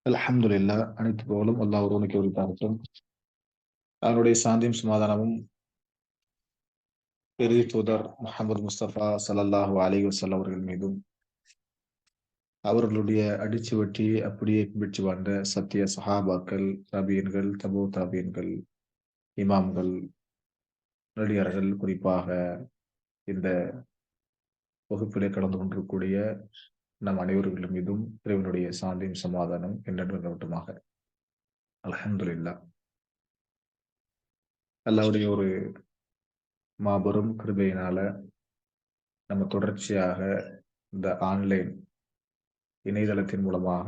அல்ஹம்துலில்லா, அனைத்து புகழும் அல்லாஹ் ஒருவனுக்கு உரித்தாகட்டும். அவனுடைய சாந்தியும் சமாதானமும் இறுதி தூதர் முஹம்மது முஸ்தபா ஸல்லல்லாஹு அலைஹி வஸல்லம் அவர்கள் மீதும், அவர்களுடைய அடிச்சுவற்றியை அப்படியே பின்பற்றி வாழ்ந்த சத்திய சஹாபாக்கள், தாபியீன்கள், தபூ தாபியீன்கள், இமாம்கள், நல்லடியார்கள், குறிப்பாக இந்த வகுப்பிலே கலந்து கொண்டிருக்கக்கூடிய நம் அனைவர்கள் மீதும் இறைவனுடைய சாந்தியும் சமாதானம் என்றென்று நிலவட்டுமாக. அல்ஹம்துலில்லா, அல்லாஹ்வுடைய ஒரு மாபெரும் கிருபையினால நம்ம தொடர்ச்சியாக இந்த ஆன்லைன் இணையதளத்தின் மூலமாக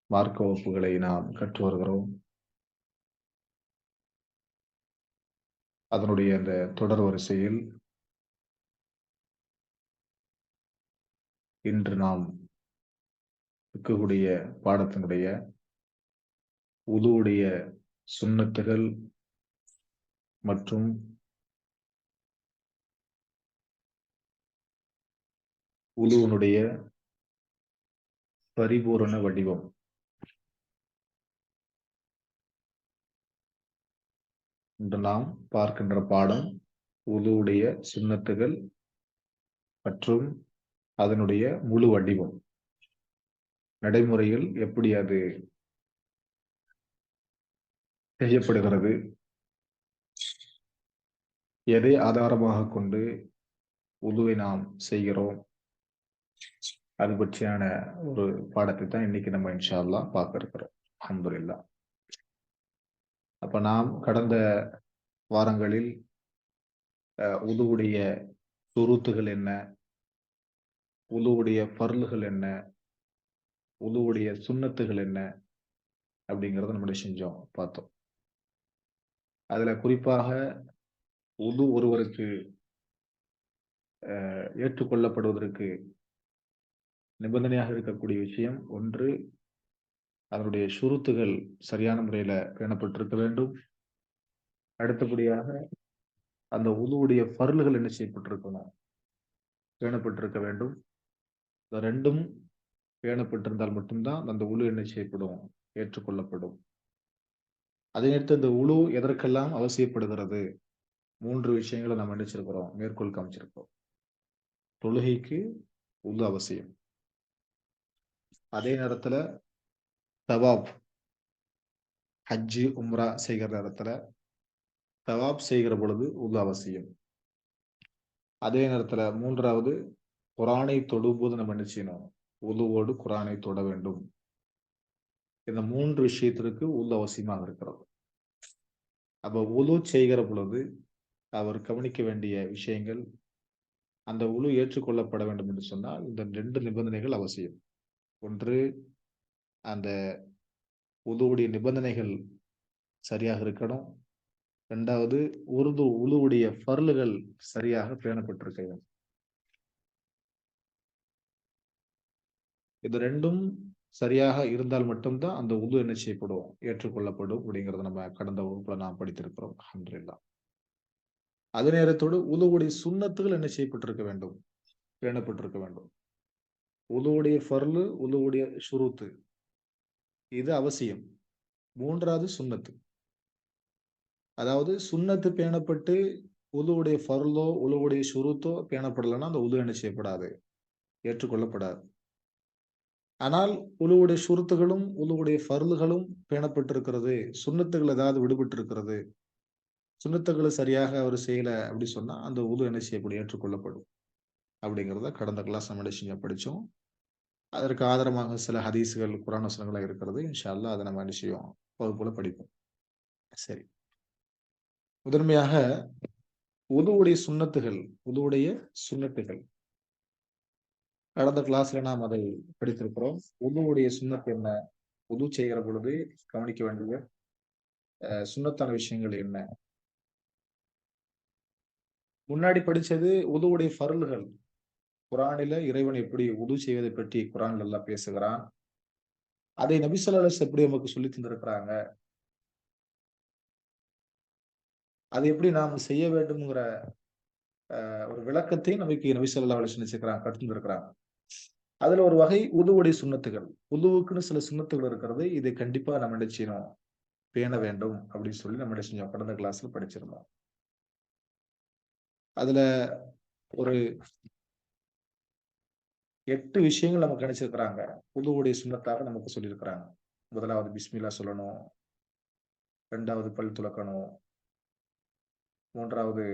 மார்க்க வகுப்புகளை நாம் கற்று வருகிறோம். அதனுடைய அந்த தொடர் வரிசையில் இன்று நாம் இருக்கக்கூடிய பாடத்தினுடைய உதுவுடைய சுன்னத்துகள் மற்றும் உதுவினுடைய பரிபூரண வடிவம் இன்று நாம் பார்க்கின்ற பாடம் உதுவுடைய சுன்னத்துகள் மற்றும் அதனுடைய முழு வடிவம், நடைமுறையில் எப்படி அது செய்யப்படுகிறது, எதை ஆதாரமாக கொண்டு உதுவை நாம் செய்கிறோம், அது பற்றியான ஒரு பாடத்தை தான் இன்னைக்கு நம்ம இன்ஷா அல்லாஹ் பார்க்க இருக்கிறோம். அல்ஹம்துலில்லாஹ். அப்ப நாம் கடந்த வாரங்களில் உதுவுடைய சுருத்துகள் என்ன, உதுவுடைய ஃபர்லுகள் என்ன, உதுவுடைய சுன்னத்துகள் என்ன அப்படிங்கிறத நம்ம செஞ்சோம், பார்த்தோம். அதுல குறிப்பாக உது ஒருவருக்கு ஏற்றுக்கொள்ளப்படுவதற்கு நிபந்தனையாக இருக்கக்கூடிய விஷயம் ஒன்று, அதனுடைய சுருத்துகள் சரியான முறையில பேணப்பட்டிருக்க வேண்டும். அடுத்தபடியாக அந்த உதுவுடைய ஃபர்லுகள் என்ன செய்யப்பட்டிருக்கணும், பேணப்பட்டிருக்க வேண்டும். இந்த ரெண்டும் பேணப்பட்டிருந்தால் மட்டும்தான் அந்த உழு என்ன செய்யப்படும், ஏற்றுக்கொள்ளப்படும். அதே நேரத்தில் இந்த உழு எதற்கெல்லாம் அவசியப்படுகிறது, மூன்று விஷயங்களை நம்ம நினைச்சிருக்கிறோம், மேற்கோள் காமிச்சிருக்கோம். தொழுகைக்கு உழு அவசியம். அதே நேரத்துல தவாப், ஹஜ்ஜு உம்ரா செய்கிற நேரத்துல தவாப் செய்கிற பொழுது உழு அவசியம். அதே நேரத்துல மூன்றாவது, குரானை தொடும்போது நம்ம என்ன செய்யணும், உழுவோடு குரானை தொட வேண்டும். இந்த மூன்று விஷயத்திற்கு உழு அவசியமாக இருக்கிறது. அப்ப உழு செய்கிற பொழுது அவர் கவனிக்க வேண்டிய விஷயங்கள், அந்த உழு ஏற்றுக்கொள்ளப்பட வேண்டும் என்று சொன்னால் இந்த ரெண்டு நிபந்தனைகள் அவசியம். ஒன்று, அந்த உழுவுடைய நிபந்தனைகள் சரியாக இருக்கணும். இரண்டாவது, உழுவுடைய ஃபர்லுகள் சரியாக பேணப்பட்டிருக்க வேண்டும். இது ரெண்டும் சரியாக இருந்தால் மட்டும்தான் அந்த உது என்ன செய்யப்படும், ஏற்றுக்கொள்ளப்படும் அப்படிங்கறத நம்ம கடந்த வகுப்புல நாம் படித்திருக்கிறோம். அல்ஹம்துலில்லாஹ். அதே நேரத்தோடு உதுவுடைய சுன்னத்துகள் என்ன செய்யப்பட்டிருக்க வேண்டும், பேணப்பட்டிருக்க வேண்டும். உதுவுடைய ஃபர்லு, உதுவுடைய ஷுரூத்து, இது அவசியம். மூன்றாவது சுன்னத்து. அதாவது சுன்னத்து பேணப்பட்டு உதுவுடைய ஃபர்லோ உதுவுடைய ஷுரூத்தோ பேணப்படலைன்னா அந்த உது என்ன செய்யப்படாது, ஏற்றுக்கொள்ளப்படாது. ஆனால் உலுவுடைய ஷுருத்துகளும் உலுவுடைய ஃபர்லுகளும் பேணப்பட்டிருக்கிறது, சுன்னத்துகள் ஏதாவது விடுபட்டு இருக்கிறது, சுன்னத்துகளை சரியாக அவர் செய்யல அப்படி சொன்னா அந்த உது என்ன செய்யப்படும், ஏற்றுக்கொள்ளப்படும். அப்படிங்கிறத கடந்த கிளாஸ் நம்ம என்ன படிச்சோம். அதற்கு ஆதாரமாக சில ஹதீஸ்கள், குர்ஆன் வசனங்கள் இருக்கிறது. இன்ஷா அல்லாஹ் அதை நம்ம என்ன செய்வோம், வகுப்புல படிப்போம். சரி, முதன்மையாக உதுவுடைய சுன்னத்துகள், உதுவுடைய சுன்னத்துகள் கடந்த கிளாஸ்ல நாம் அதை படித்திருக்கிறோம். உதுவுடைய சுன்னத் என்ன, உது செய்கிற பொழுது கவனிக்க வேண்டிய சுன்னத்தான விஷயங்கள் என்ன. முன்னாடி படிச்சது உதுவுடைய ஃபர்லுகள். குர்ஆனில இறைவன் எப்படி உது செய்வதை பற்றி குர்ஆன்ல அல்லாஹ் பேசுகிறான். அதை நபி ஸல்லல்லாஹு அலைஹி வஸல்லம் எப்படி நமக்கு சொல்லித் தந்திருக்கிறாங்க. அது எப்படி நாம் செய்ய வேண்டும்ங்கிற ஒரு விளக்கத்தை நமக்கு நபி ஸல்லல்லாஹு அலைஹி வஸல்லம் கற்று தந்திருக்கிறாங்க. அதுல ஒரு வகை உதுவுடைய சுன்னத்துகள். உதுவுக்குன்னு சில சுன்னத்துகள் இருக்கிறது. இதை கண்டிப்பா நம்ம என்ன செய்யணும்? பேண வேண்டும் அப்படின்னு சொல்லி நம்ம என்ன செஞ்சோம்? கடந்த கிளாஸ்ல படிச்சிருந்தோம். அதுல ஒரு 8 விஷயங்கள் நமக்கு கிடைச்சிருக்கிறாங்க. உதுவுடைய சுன்னத்தாக நமக்கு சொல்லியிருக்கிறாங்க. முதலாவது பிஸ்மில்லா சொல்லணும். 2வது பல் துலக்கணும். 3வது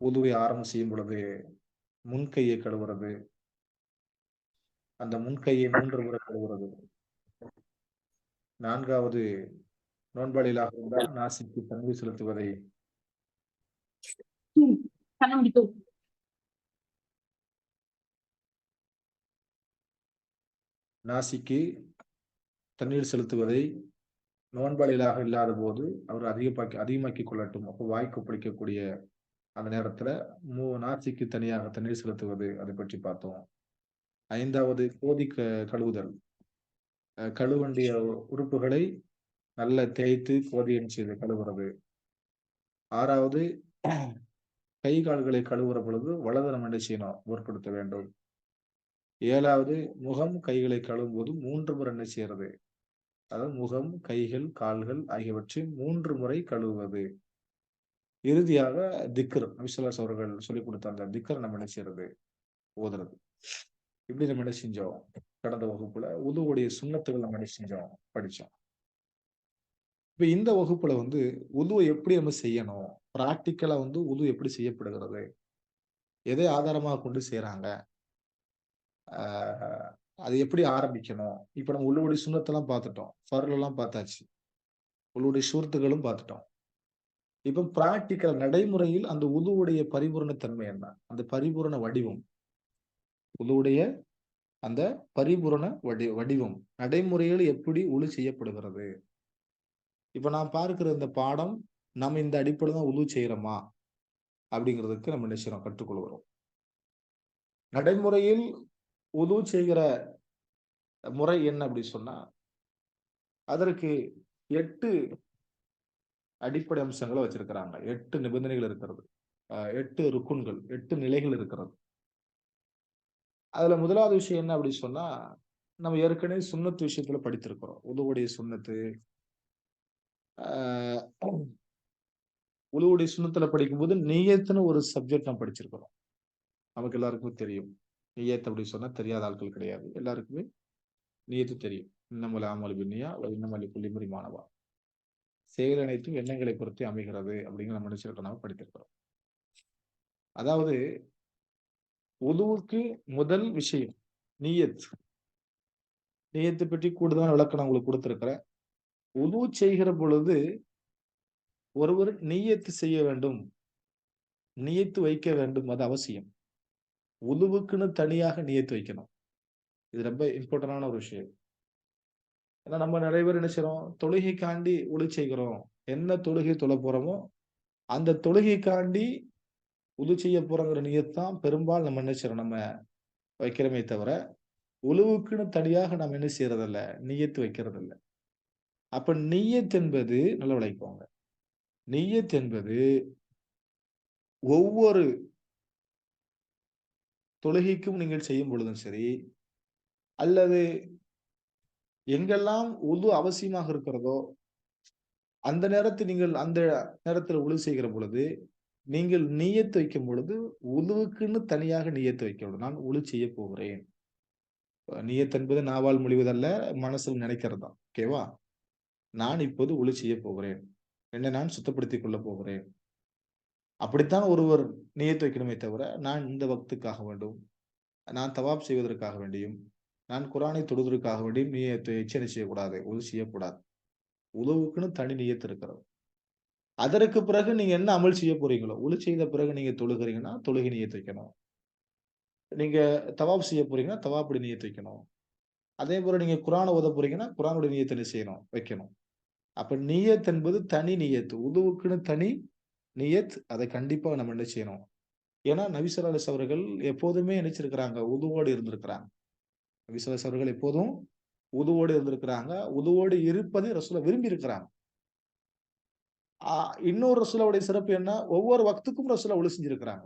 உதுவை ஆரம்பம் செய்யும் பொழுது முன் கையை கழுவுறது. அந்த முன் கையை 3 முறை கழுவுறது. 4வது நோன்பாளிகளாக இருந்தால் நாசிக்கு தண்ணீர் செலுத்துவதை நாசிக்கு தண்ணீர் செலுத்துவதை நோன்பாளிகளாக இல்லாதபோது அவர் அதிகமாக்கிக் கொள்ளட்டும். அப்போ வாய் கொப்பளிக்கக்கூடிய அந்த நேரத்துல நாசிக்கு தனியாக தண்ணீர் செலுத்துவது அதை பற்றி பார்த்தோம். 5வது கழுவுதல். கழுவண்டிய உறுப்புகளை நல்லா தேய்த்து கோதியன் செய்து கழுவுறது. 6வது கை கால்களை கழுவுற பொழுது வலது நம்ம என்ன செய்யணும்? முற்படுத்த வேண்டும். 7வது முகம், கைகளை கழுவும் போது 3 முறை என்ன செய்யறது? அதாவது முகம், கைகள், கால்கள் ஆகியவற்றை 3 முறை கழுவுவது. இறுதியாக திக்ர். நபி ஸல்லல்லாஹு அலைஹி அவர்கள் சொல்லிக் கொடுத்த அந்த திக்ர நம்ம என்ன செய்யறது? ஓதுறது. இப்படி நம்ம என்ன செஞ்சோம்? கடந்த வகுப்புல உதுவுடைய சுன்னத்துகள் நம்ம என்ன செஞ்சோம்? படிச்சோம். இப்ப இந்த வகுப்புல உதுவ எப்படி நம்ம செய்யணும்? பிராக்டிகலா உது எப்படி செய்யப்படுகிறது? எதை ஆதாரமாக கொண்டு செய்றாங்க? ஆ அது எப்படி ஆரம்பிக்கணும்? இப்ப நம்ம உள்ளுவுடைய சுன்னத்தெல்லாம் பார்த்துட்டோம். ஃபர்லெல்லாம் பார்த்தாச்சு. உள்ளுவுடைய ஷுருத்துகளும் பார்த்துட்டோம். இப்ப பிராக்டிகல் நடைமுறையில் அந்த உதுவுடைய பரிபூரண தன்மை என்ன? அந்த பரிபூரண வடிவம். உதுவுடைய அந்த பரிபூரண வடிவம். நடைமுறையில் எப்படி செய்யப்படுகிறது? இப்ப நான் பார்க்கிற இந்த பாடம், நம்ம இந்த அடிப்படையில தான் செய்றோமா? அப்படிங்கிறதுக்கு நம்ம என்ன செய்றோம்? கற்றுக்கொள்கிறோம். நடைமுறையில் செய்கிற முறை என்ன அப்படி சொன்னா, அதற்கு 8 அடிப்படை அம்சங்கள வச்சிருக்கிறாங்க. 8 நிபந்தனைகள் இருக்கிறது. 8 ருக்குன்கள், 8 நிலைகள் இருக்கிறது. அதுல முதலாவது விஷயம் என்ன அப்படி சொன்னா, நம்ம ஏற்கனவே சுன்னத் விஷயத்துல படித்திருக்கிறோம். உதுவுடைய சுன்னத்து. ஆ உலுவுடைய சுன்னத்துல படிக்கும்போது நிய்யத்துன்னு ஒரு சப்ஜெக்ட் நாம் படிச்சிருக்கிறோம். நமக்கு எல்லாருக்குமே தெரியும். நிய்யத் அப்படி சொன்னா தெரியாத ஆட்கள் கிடையாது. எல்லாருக்குமே நிய்யத்து தெரியும். இன்னமல் அஅமாலு பின்னியா வ இன்னமல் லிக்குல்லி இம்ரிஇன் மா நவா. செயல் அனைத்தும் எண்ணங்களை பொறுத்தே அமைகிறது அப்படிங்கிற நம்ம நினைச்சிருக்கோம். நாம படித்திருக்கிறோம். அதாவது உதுவுக்கு முதல் விஷயம் நிய்யத். நிய்யத்தை பற்றி கூடுதலான விளக்கம் நான் உங்களுக்கு கொடுத்திருக்கிறேன். உது செய்கிற பொழுது ஒருவர் நிய்யத்து செய்ய வேண்டும். நிய்யத்து வைக்க வேண்டும். அது அவசியம். உதுவுக்குன்னு தனியாக நிய்யத்து வைக்கணும். இது ரொம்ப இம்பார்ட்டன்டான ஒரு விஷயம். ஏன்னா நம்ம நிறைய பேர் என்ன செய்றோம்? தொழுகைக்காண்டி செய்கிறோம். என்ன தொழுகை தொழப் போறோமோ, அந்த தொழுகைக்காண்டி செய்ய போறோங்கிற நியத் தான் பெரும்பாலும் நம்ம என்ன செய்றோம்? நம்ம வைக்கிறோமே தவிர, உலுவுக்குன்னு தனியாக நம்ம என்ன செய்றதில்ல? நியத்து வைக்கிறதில்ல. அப்ப நிய்யத் என்பது நல்லா விளங்கிக்கோங்க. நிய்யத் என்பது ஒவ்வொரு தொழுகைக்கும் நீங்கள் செய்யும் பொழுதும் சரி, அல்லது எங்கெல்லாம் அவசியமாக இருக்கிறதோ, அந்த நேரத்தில் செய்கிற பொழுது, நீங்கள் நிய்யத் வைக்கும் பொழுது, உதுவுக்குன்னு தனியாக நிய்யத் வைக்க வேண்டும். நான் செய்யப் போகிறேன். நிய்யத் என்பது நாவால் மொழிவதல்ல, மனசில் நினைக்கிறது தான். ஓகேவா? நான் இப்போது செய்யப் போகிறேன். என்னை நான் சுத்தப்படுத்திக் கொள்ளப் போகிறேன். அப்படித்தான் ஒருவர் நிய்யத் வைக்கணுமே தவிர, நான் இந்த வக்துக்காக வேண்டும். நான் தவாப் செய்வதற்காக வேண்டியும், நான் குர்ஆனை தொழுவதற்காக வேண்டியும் நிய்யத்தை என்ன செய்யக்கூடாது? செய்யக்கூடாது. உதுவுக்குன்னு தனி நிய்யத் இருக்கிறது. அதற்கு பிறகு நீங்க என்ன அமல் செய்ய போறீங்களோ, செய்த பிறகு நீங்க தொழுகிறீங்கன்னா, தொழுகை நிய்யத் வைக்கணும். நீங்க தவாப் செய்ய போறீங்கன்னா, தவாப்புடைய நிய்யத் வைக்கணும். அதே போல நீங்க குர்ஆன ஓதப் போறீங்கன்னா, குர்ஆனுடைய நிய்யத் என்ன செய்யணும்? வைக்கணும். அப்ப நிய்யத் என்பது தனி நிய்யத். உதுவுக்குன்னு தனி நிய்யத். அதை கண்டிப்பா நம்ம என்ன செய்யணும்? ஏன்னா, நபி ஸல்லல்லாஹு அலைஹி அவர்கள் எப்போதுமே நினைச்சிருக்கிறாங்க, உதுவோடு இருந்திருக்கிறாங்க. நபி ஸல்லல்லாஹு அலைஹி அவர்கள் எப்போதும் உதுவோடு இருந்திருக்கிறாங்க. உதுவோடு இருப்பதை ரசூலா விரும்பி இருக்கிறாங்க. இன்னொரு ரசூலாவுடைய சிறப்பு என்ன? ஒவ்வொரு வக்துக்கும் ரசூலா செஞ்சிருக்கிறாங்க.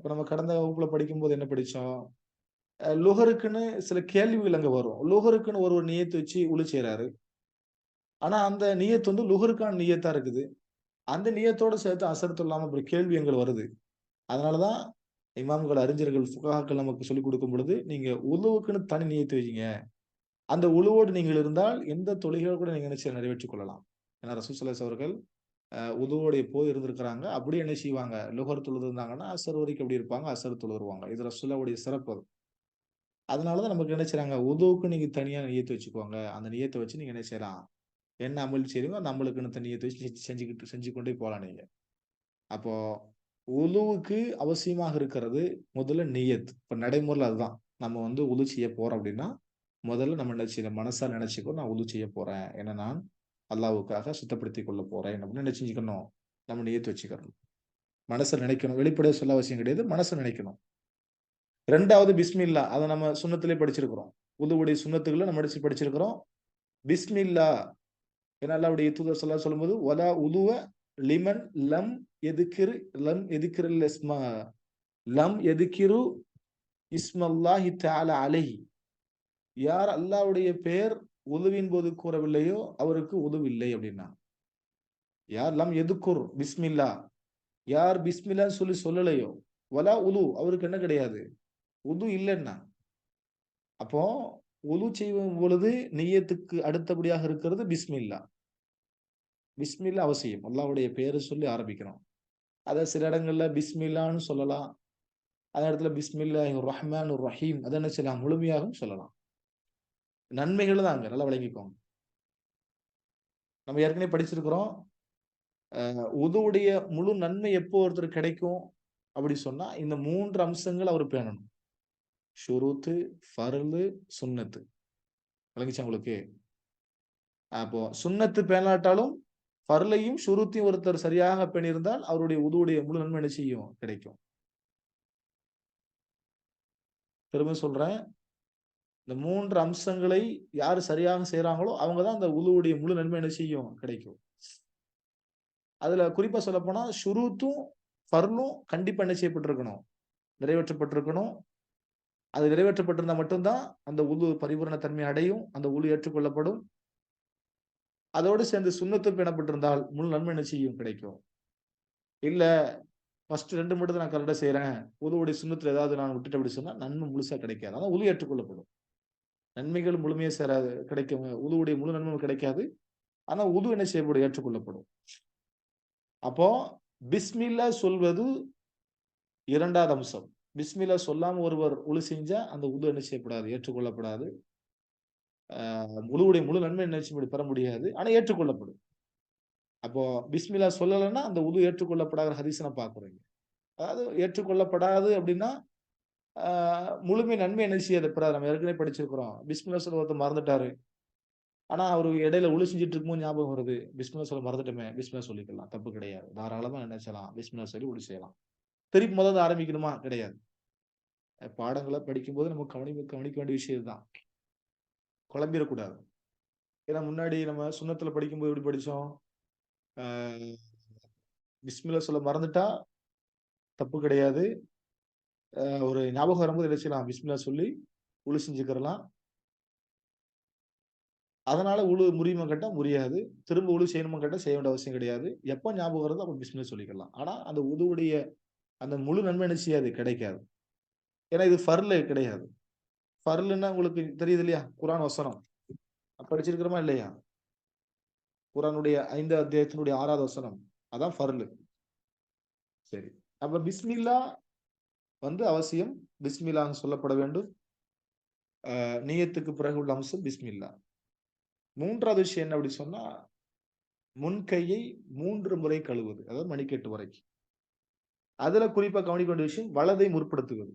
இப்ப நம்ம கடந்த வகுப்புல படிக்கும்போது என்ன படிச்சோம்? லுஹருக்குன்னு சில கேள்விகள் அங்க வரும். லுஹருக்குன்னு ஒரு நியத்து வச்சு உளு செய்றாரு. ஆனா அந்த நியத் வந்து லுஹருக்கான நியத்தா இருக்குது. அந்த நியத்தோட சேர்த்து அசர் தொல்லாம அப்புறம் கேள்விகள் வருது. அதனால தான் இமாம்கள், அறிஞர்கள், ஃபுகஹாக்கள் நமக்கு சொல்லிக் குடுக்கும் பொழுது, நீங்க உளுவுக்குன்னு தனி நியத்து வையுங்க. அந்த உளுவோடு நீங்கள் இருந்தால் எந்த தொழுகையோட கூட நீங்க என்ன செய்ய நிறைவேற்றிக் கொள்ளலாம். ஏன்னா ரசூல் ஸல்லல்லாஹு அலைஹி அவர்கள் உதுவோட எப்போது இருந்திருக்கிறாங்க. அப்படியே என்ன செய்வாங்க, லுஹர் தொழுதிருந்தாங்கன்னா, அசர் வரைக்கும் எப்படி இருப்பாங்க, அசர் தொழுதுருவாங்க. இது ரசூலுல்லாஹ்வுடைய சிறப்பு அது. அதனால தான் நமக்கு என்ன செய்றாங்க, உதுவுக்கு நீங்க தனியா நியத்து வச்சுக்கோங்க. அந்த நியத்த வச்சு நீங்க என்ன செய்யலாம், என்ன அமல் செய்றீங்களோ அந்த அமலுக்குன்னு நியத்த வச்சு செஞ்சு கொண்டே போலாம் நீங்க. அப்போ உலுவுக்கு அவசியமாக இருக்கிறது முதல்ல நிய்யத். இப்ப நடைமுறையில அதுதான். நம்ம வந்து உது செய்ய போறோம் அப்படின்னா, முதல்ல நம்ம என்ன செய்யணும், மனசால நினைச்சுக்கோ நான் உது செய்ய போறேன். ஏன்னா நான் அல்லாஹ்வுக்காக சுத்தப்படுத்திக் கொள்ள போறேன் அப்படின்னு என்ன செஞ்சுக்கணும், நம்ம நிய்யத் வச்சுக்கணும். மனசுல நினைக்கணும். வெளிப்படையா சொல்ல அவசியம் கிடையாது. மனசுல நினைக்கணும். 2வது பிஸ்மில்லா. அத நம்ம சுன்னத்திலே படிச்சிருக்கிறோம். உதுவுடைய சுன்னத்துகள நம்ம படிச்சிருக்கிறோம். பிஸ்மில்லா. ஏன்னா அல்லாஹ்வுடைய தூதர் ஸல்லல்லாஹு அலைஹி சொல்லும்போது, "வலா உதுவ லிமன் லம் எதுக்கிர் லம் எதுக்கிரல் இஸ்மா லம் எதுக்கிரு இஸ்மல்லாஹி தஆலா அலைஹி." யார் அல்லாஹ்வுடைய பெயர் உதுவின் போது கூறவில்லையோ, அவருக்கு உது இல்லை அப்படின்னாங்க. யார் லம் எதுக்குர் பிஸ்மில்லா. யார் பிஸ்மில்லான்னு சொல்லலையோ, வலா உது அவருக்கு என்ன கிடையாது? உது இல்லன்னா. அப்போ உது செய்யும் பொழுது நிய்யத்துக்கு அடுத்தபடியாக இருக்கிறது பிஸ்மில்லா. பிஸ்மில்லா அவசியம். அல்லாஹ்வுடைய பெயர சொல்லி ஆரம்பிக்கணும். அத சில இடங்கள்ல பிஸ்மில்லான்னு சொல்லலாம். அந்த இடத்துல பிஸ்மில்லாஹிர் ரஹ்மானிர் ரஹீம் அத என்ன செய்யலாம்? முழுமையாகவும் சொல்லலாம். நன்மைகள் தான் அங்க. நல்லா விளங்கிக்கோங்க. நம்ம ஏற்கனவே படிச்சிருக்கிறோம். உதுவுடைய முழு நன்மை எப்போ ஒருத்தருக்கு கிடைக்கும்? அப்படி சொன்னா, இந்த 3 அம்சங்கள் அவர் பேணணும். ஷுரூத்து, ஃபர்லு, சுன்னத்து. விளங்கிச்சா உங்களுக்கு? அப்போ சுன்னத்து பேணாட்டாலும், ஃபர்லையும், ஷுரூத்தையும் ஒருத்தர் சரியாக பேணியிருந்தால், அவருடைய உதுவுடைய முழு நன்மை என்ன செய்யும்? கிடைக்கும். திரும்ப சொல்றேன். இந்த 3 அம்சங்களை யாரு சரியாக செய்றாங்களோ, அவங்க தான் அந்த உதுவுடைய முழு நன்மை என்ன செய்யும்? கிடைக்கும். அதுல குறிப்பா சொல்லப்போனா, ஷுரூத்தும், ஃபர்லும் கண்டிப்பா என்ன செய்யப்பட்டிருக்கணும்? நிறைவேற்றப்பட்டிருக்கணும். அது நிறைவேற்றப்பட்டிருந்தா மட்டும் தான், அந்த உது பரிபூரண தன்மை அடையும். அந்த உது ஏற்றுக்கொள்ளப்படும். அதோடு சேர்ந்து சுன்னத்தும் பேணப்பட்டிருந்தால், முழு நன்மை என்ன செய்யும்? கிடைக்கும். இல்ல ஃபர்ஸ்ட் 2 மட்டும் தான் நான் கரெக்ட்டா செய்றேன். உதுவுடைய சுன்னத்துல ஏதாவது நான் விட்டுட்டேன் அப்படி சொன்னா, நன்மை முழுசா கிடைக்காது. ஆனா உது ஏற்றுக்கொள்ளப்படும். நன்மைகள் முழுமையா சேராது கிடைக்கும். உதுவுடைய முழு நன்மை கிடைக்காது. ஆனா உது என்ன செய்யப்படும்? ஏற்றுக்கொள்ளப்படும். அப்போ பிஸ்மில்லா சொல்வது 2வது அம்சம். பிஸ்மில்லா சொல்லாம ஒருவர் உழு செஞ்சா, அந்த உது என்ன செய்யப்படாது? ஏற்றுக்கொள்ளப்படாது. உதுவுடைய முழு நன்மை என்ன செய்ய பெற முடியாது. ஆனா ஏற்றுக்கொள்ளப்படும். அப்போ பிஸ்மில்லா சொல்லலன்னா, அந்த உது ஏற்றுக்கொள்ளப்படாத ஹதீஸ நான் பார்க்கிறோம். அதாவது ஏற்றுக்கொள்ளப்படாது அப்படின்னா, ஆ முழுமை நன்மை என்ன செய்யாது பெறாது. நம்ம ஏற்கனவே படிச்சிருக்கிறோம். பிஸ்மில்லா சொல்ல ஒருத்தர் மறந்துட்டாரு. ஆனா அவரு இடையில ஒழு செஞ்சுட்டு இருக்கும்போது ஞாபகம் வருது. பிஸ்மில்லா சொல்ல மறந்துட்டோமே! பிஸ்மில்லா சொல்லிக்கலாம். தப்பு கிடையாது. தாராளமா என்ன செய்யலாம்? பிஸ்மில்லா சொல்லி ஒழு செய்யலாம். திருப்பி மொதல்ல ஆரம்பிக்கணுமா? கிடையாது. பாடங்கள படிக்கும்போது நம்ம கவனிக்க வேண்டிய விஷயம் இதுதான். குழம்பிறக்கூடாது. ஏன்னா முன்னாடி நம்ம சுன்னத்துல படிக்கும்போது எப்படி படிச்சோம்? ஆ பிஸ்மில்லா சொல்ல மறந்துட்டா தப்பு கிடையாது. ஒரு ஞாபகம் வரும்போது என்ன செய்யலாம்? பிஸ்மில்லா சொல்லி ஒழு செஞ்சுக்கிறலாம். அதனால உழு முறியுமா கேட்டா முடியாது. திரும்ப உழு செய்யணுமா கேட்டா செய்ய வேண்டிய அவசியம் கிடையாது. எப்ப ஞாபகம் வருதோ அப்ப பிஸ்மில்லா சொல்லிக்கலாம். ஆனா அந்த உதுவுடைய அந்த முழு நன்மை என்ன செய்யாது? கிடைக்காது. ஏன்னா இது ஃபர்லு கிடையாது. ஃபர்லுன்னா உங்களுக்கு தெரியுது இல்லையா? குர்ஆன் வசனம். படிச்சிருக்கிறோமா இல்லையா? குர்ஆனுடைய 5 அத்தியாயத்தினுடைய 6வது வசனம். அதான் ஃபர்லு. சரி. அப்ப பிஸ்மில்லா வந்து அவசியம். பிஸ்மில்லான்னு சொல்லப்பட வேண்டும். நிய்யத்துக்கு பிறகு உள்ள அம்சம் பிஸ்மில்லா. 3வது விஷயம் என்ன அப்படி சொன்னா, முன் கையை 3 முறை கழுவுவது. அதாவது மணிக்கட்டு வரைக்கும். அதுல குறிப்பா கவனிக்க வேண்டிய விஷயம் வலதை முற்படுத்துவது.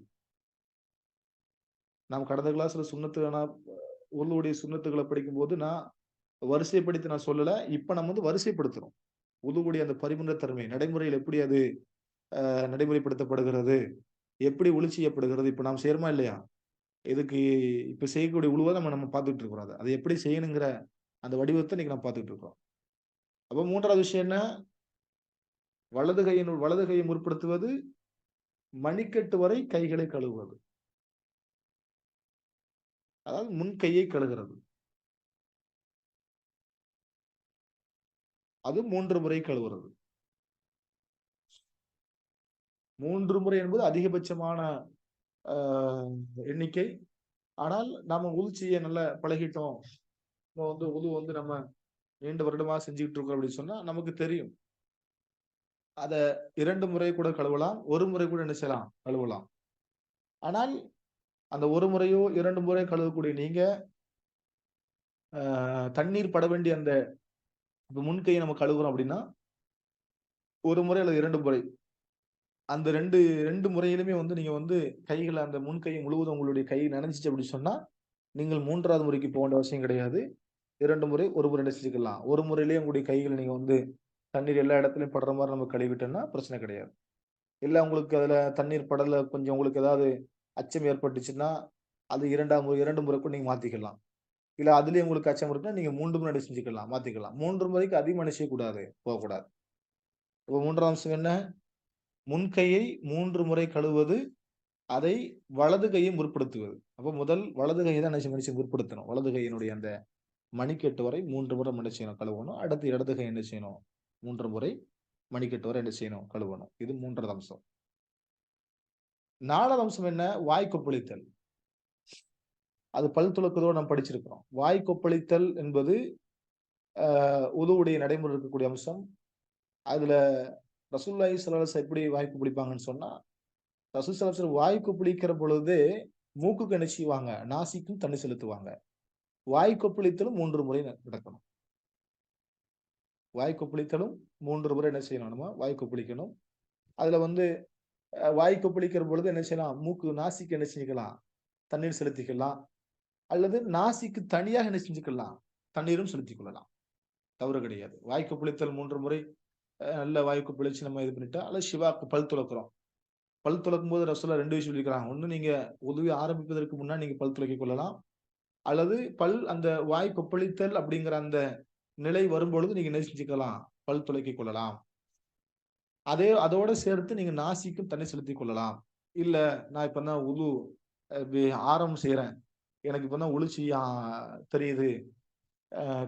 நாம் கடந்த கிளாஸ்ல சுன்னத்து உளுவுடைய சுன்னத்துகள படிக்கும்போது நான் வரிசைப்படுத்தி நான் சொல்லல. இப்ப நம்ம வந்து வரிசைப்படுத்துறோம். உளுவுடைய அந்த பரிபூரண தன்மை நடைமுறையில் எப்படி அது நடைமுறைப்படுத்தப்படுகிறது? எப்படி ஒழி செய்யப்படுகிறது? இப்ப நாம் செய்றோமா இல்லையா? இதுக்கு இப்ப செய்யக்கூடிய உழுவ நம்ம பார்த்துட்டு இருக்கிறோம் அத. அத எப்படி செய்யணுங்கிற அந்த வடிவத்த இன்னைக்கு நம்ம பார்த்துட்டு இருக்கிறோம். அப்ப 3வது விஷயம் என்ன? வலது கையை முற்படுத்துவது, மணிக்கட்டு வரை கைகளை கழுவுவது. அதாவது முன் கையை கழுகிறது. அது 3 முறை கழுவுறது. 3 முறை என்பது அதிகபட்சமான அ எண்ணிக்கை. ஆனால் நாம உது செய்ய நல்லா பழகிட்டோம். நம்ம உது நம்ம நீண்ட வருடமா செஞ்சுகிட்டு இருக்கோம் அப்படின்னு சொன்னா, நமக்கு தெரியும். அத 2 முறை கூட கழுவலாம். 1 முறை கூட என்ன செய்யலாம்? கழுவலாம். ஆனால் அந்த 1 முறையோ, 2 முறை கழுவக்கூடிய நீங்க, தண்ணீர் பட வேண்டிய அந்த இப்ப முன் கைய நம்ம கழுவுறோம் அப்படின்னா, 1 முறை அல்லது 2 முறை. அந்த 2 முறையிலுமே நீங்க கைகள அந்த முன் கை முழுவதும் உங்களுடைய கை நனைஞ்சுச்சு அப்படின்னு சொன்னா, நீங்கள் 3வது முறைக்கு போ வேண்டிய அவசியம் கிடையாது. 2 முறை, 1 முறை என்ன செஞ்சுக்கலாம். 1 முறையிலேயே உங்களுடைய கைகள நீங்க தண்ணீர் எல்லா இடத்துலயும் படுற மாரி நம்ம கழுவிட்டோம்னா பிரச்சனை கிடையாது. இல்ல உங்களுக்கு அதுல தண்ணீர் படல கொஞ்சம் உங்களுக்கு ஏதாவது அச்சம் ஏற்பட்டுச்சுன்னா, அது 2 முறை கூட நீங்க மாத்திக்கலாம். இல்ல அதிலேயே உங்களுக்கு அச்சம் இருக்குன்னா, நீங்க 3 முறை செஞ்சுக்கலாம், மாத்திக்கலாம். 3 முறைக்கு அதிகமா என்ன செய்யக்கூடாது, போகக்கூடாது. இப்ப 3வது அம்சம் என்ன? முன் கையை 3 முறை கழுவுவது, அதை வலது கையை முற்படுத்துவது. அப்ப முதல் வலது கைய தான் என்ன செய்யணும் முற்படுத்தணும். வலது கையினுடைய அந்த மணிக்கட்டு வரை 3 முறை என்ன செய்யணும் கழுவணும். அடுத்து இடது கை என்ன செய்யணும்? 3 முறை மணிக்கட்டு வரை என்ன செய்யணும்? கழுவணும். இது 3வது அம்சம். 4வது அம்சம் என்ன? வாய் கொப்பளித்தல். அது பல் துலக்குவதோட நாம் படிச்சிருக்கிறோம். வாய் கொப்பளித்தல் என்பது உதுவுடைய நடைமுறையில் இருக்கக்கூடிய அம்சம். அதுல ரசூலுல்லாஹி ஸல்லல்லாஹு அலைஹி வஸல்லம் எப்படி வாய் கொப்பளிப்பாங்கன்னு சொன்னா, ரசூல் ஸல்லல்லாஹு அலைஹி வஸல்லம் வாய் கொப்பளிக்கிற பொழுது மூக்குக்கு என்ன செய்வாங்க? நாசிக்கும் தண்ணி செலுத்துவாங்க. வாய் கொப்பளித்தலும் 3 முறை நடக்கணும். வாய் கொப்பளித்தலும் 3 முறை என்ன செய்யணும் நம்ம? வாய் கொப்பளிக்கணும். அதுல வாய் கொப்பளிக்கிற பொழுது என்ன செய்யலாம்? நாசிக்கு என்ன செஞ்சுக்கலாம்? தண்ணீர் செலுத்திக்கலாம். அல்லது நாசிக்கு தனியாக என்ன செஞ்சுக்கலாம்? தண்ணீரும் செலுத்திக் கொள்ளலாம். தவறு கிடையாது. வாய் கொப்பளித்தல் 3 முறை நல்ல வாய் கொப்பளிச்சு நம்ம இது பண்ணிட்டா, அல்லது பல் துலக்குறோம். பல் துலக்கும்போது ரசூலுல்லாஹ் 2 விஷயம் சொல்லியிருக்கிறாங்க. ஒண்ணு நீங்க உதுவை ஆரம்பிப்பதற்கு முன்னாடி நீங்க பல் துலக்கிக் கொள்ளலாம். அல்லது அந்த வாய் கொப்பளித்தல் அப்படிங்கிற அந்த நிலை வரும்பொழுது நீங்க என்ன செஞ்சுக்கலாம்? பல் துலக்கிக் கொள்ளலாம். அதோட சேர்த்து நீங்க நாசிக்கும் தண்ணீர் செலுத்திக் கொள்ளலாம். இல்ல நான் இப்ப தான் உது அ வி ஆரம்பம் செய்றேன். எனக்கு இப்ப தான் ஒழு செய்ய தெரியுது.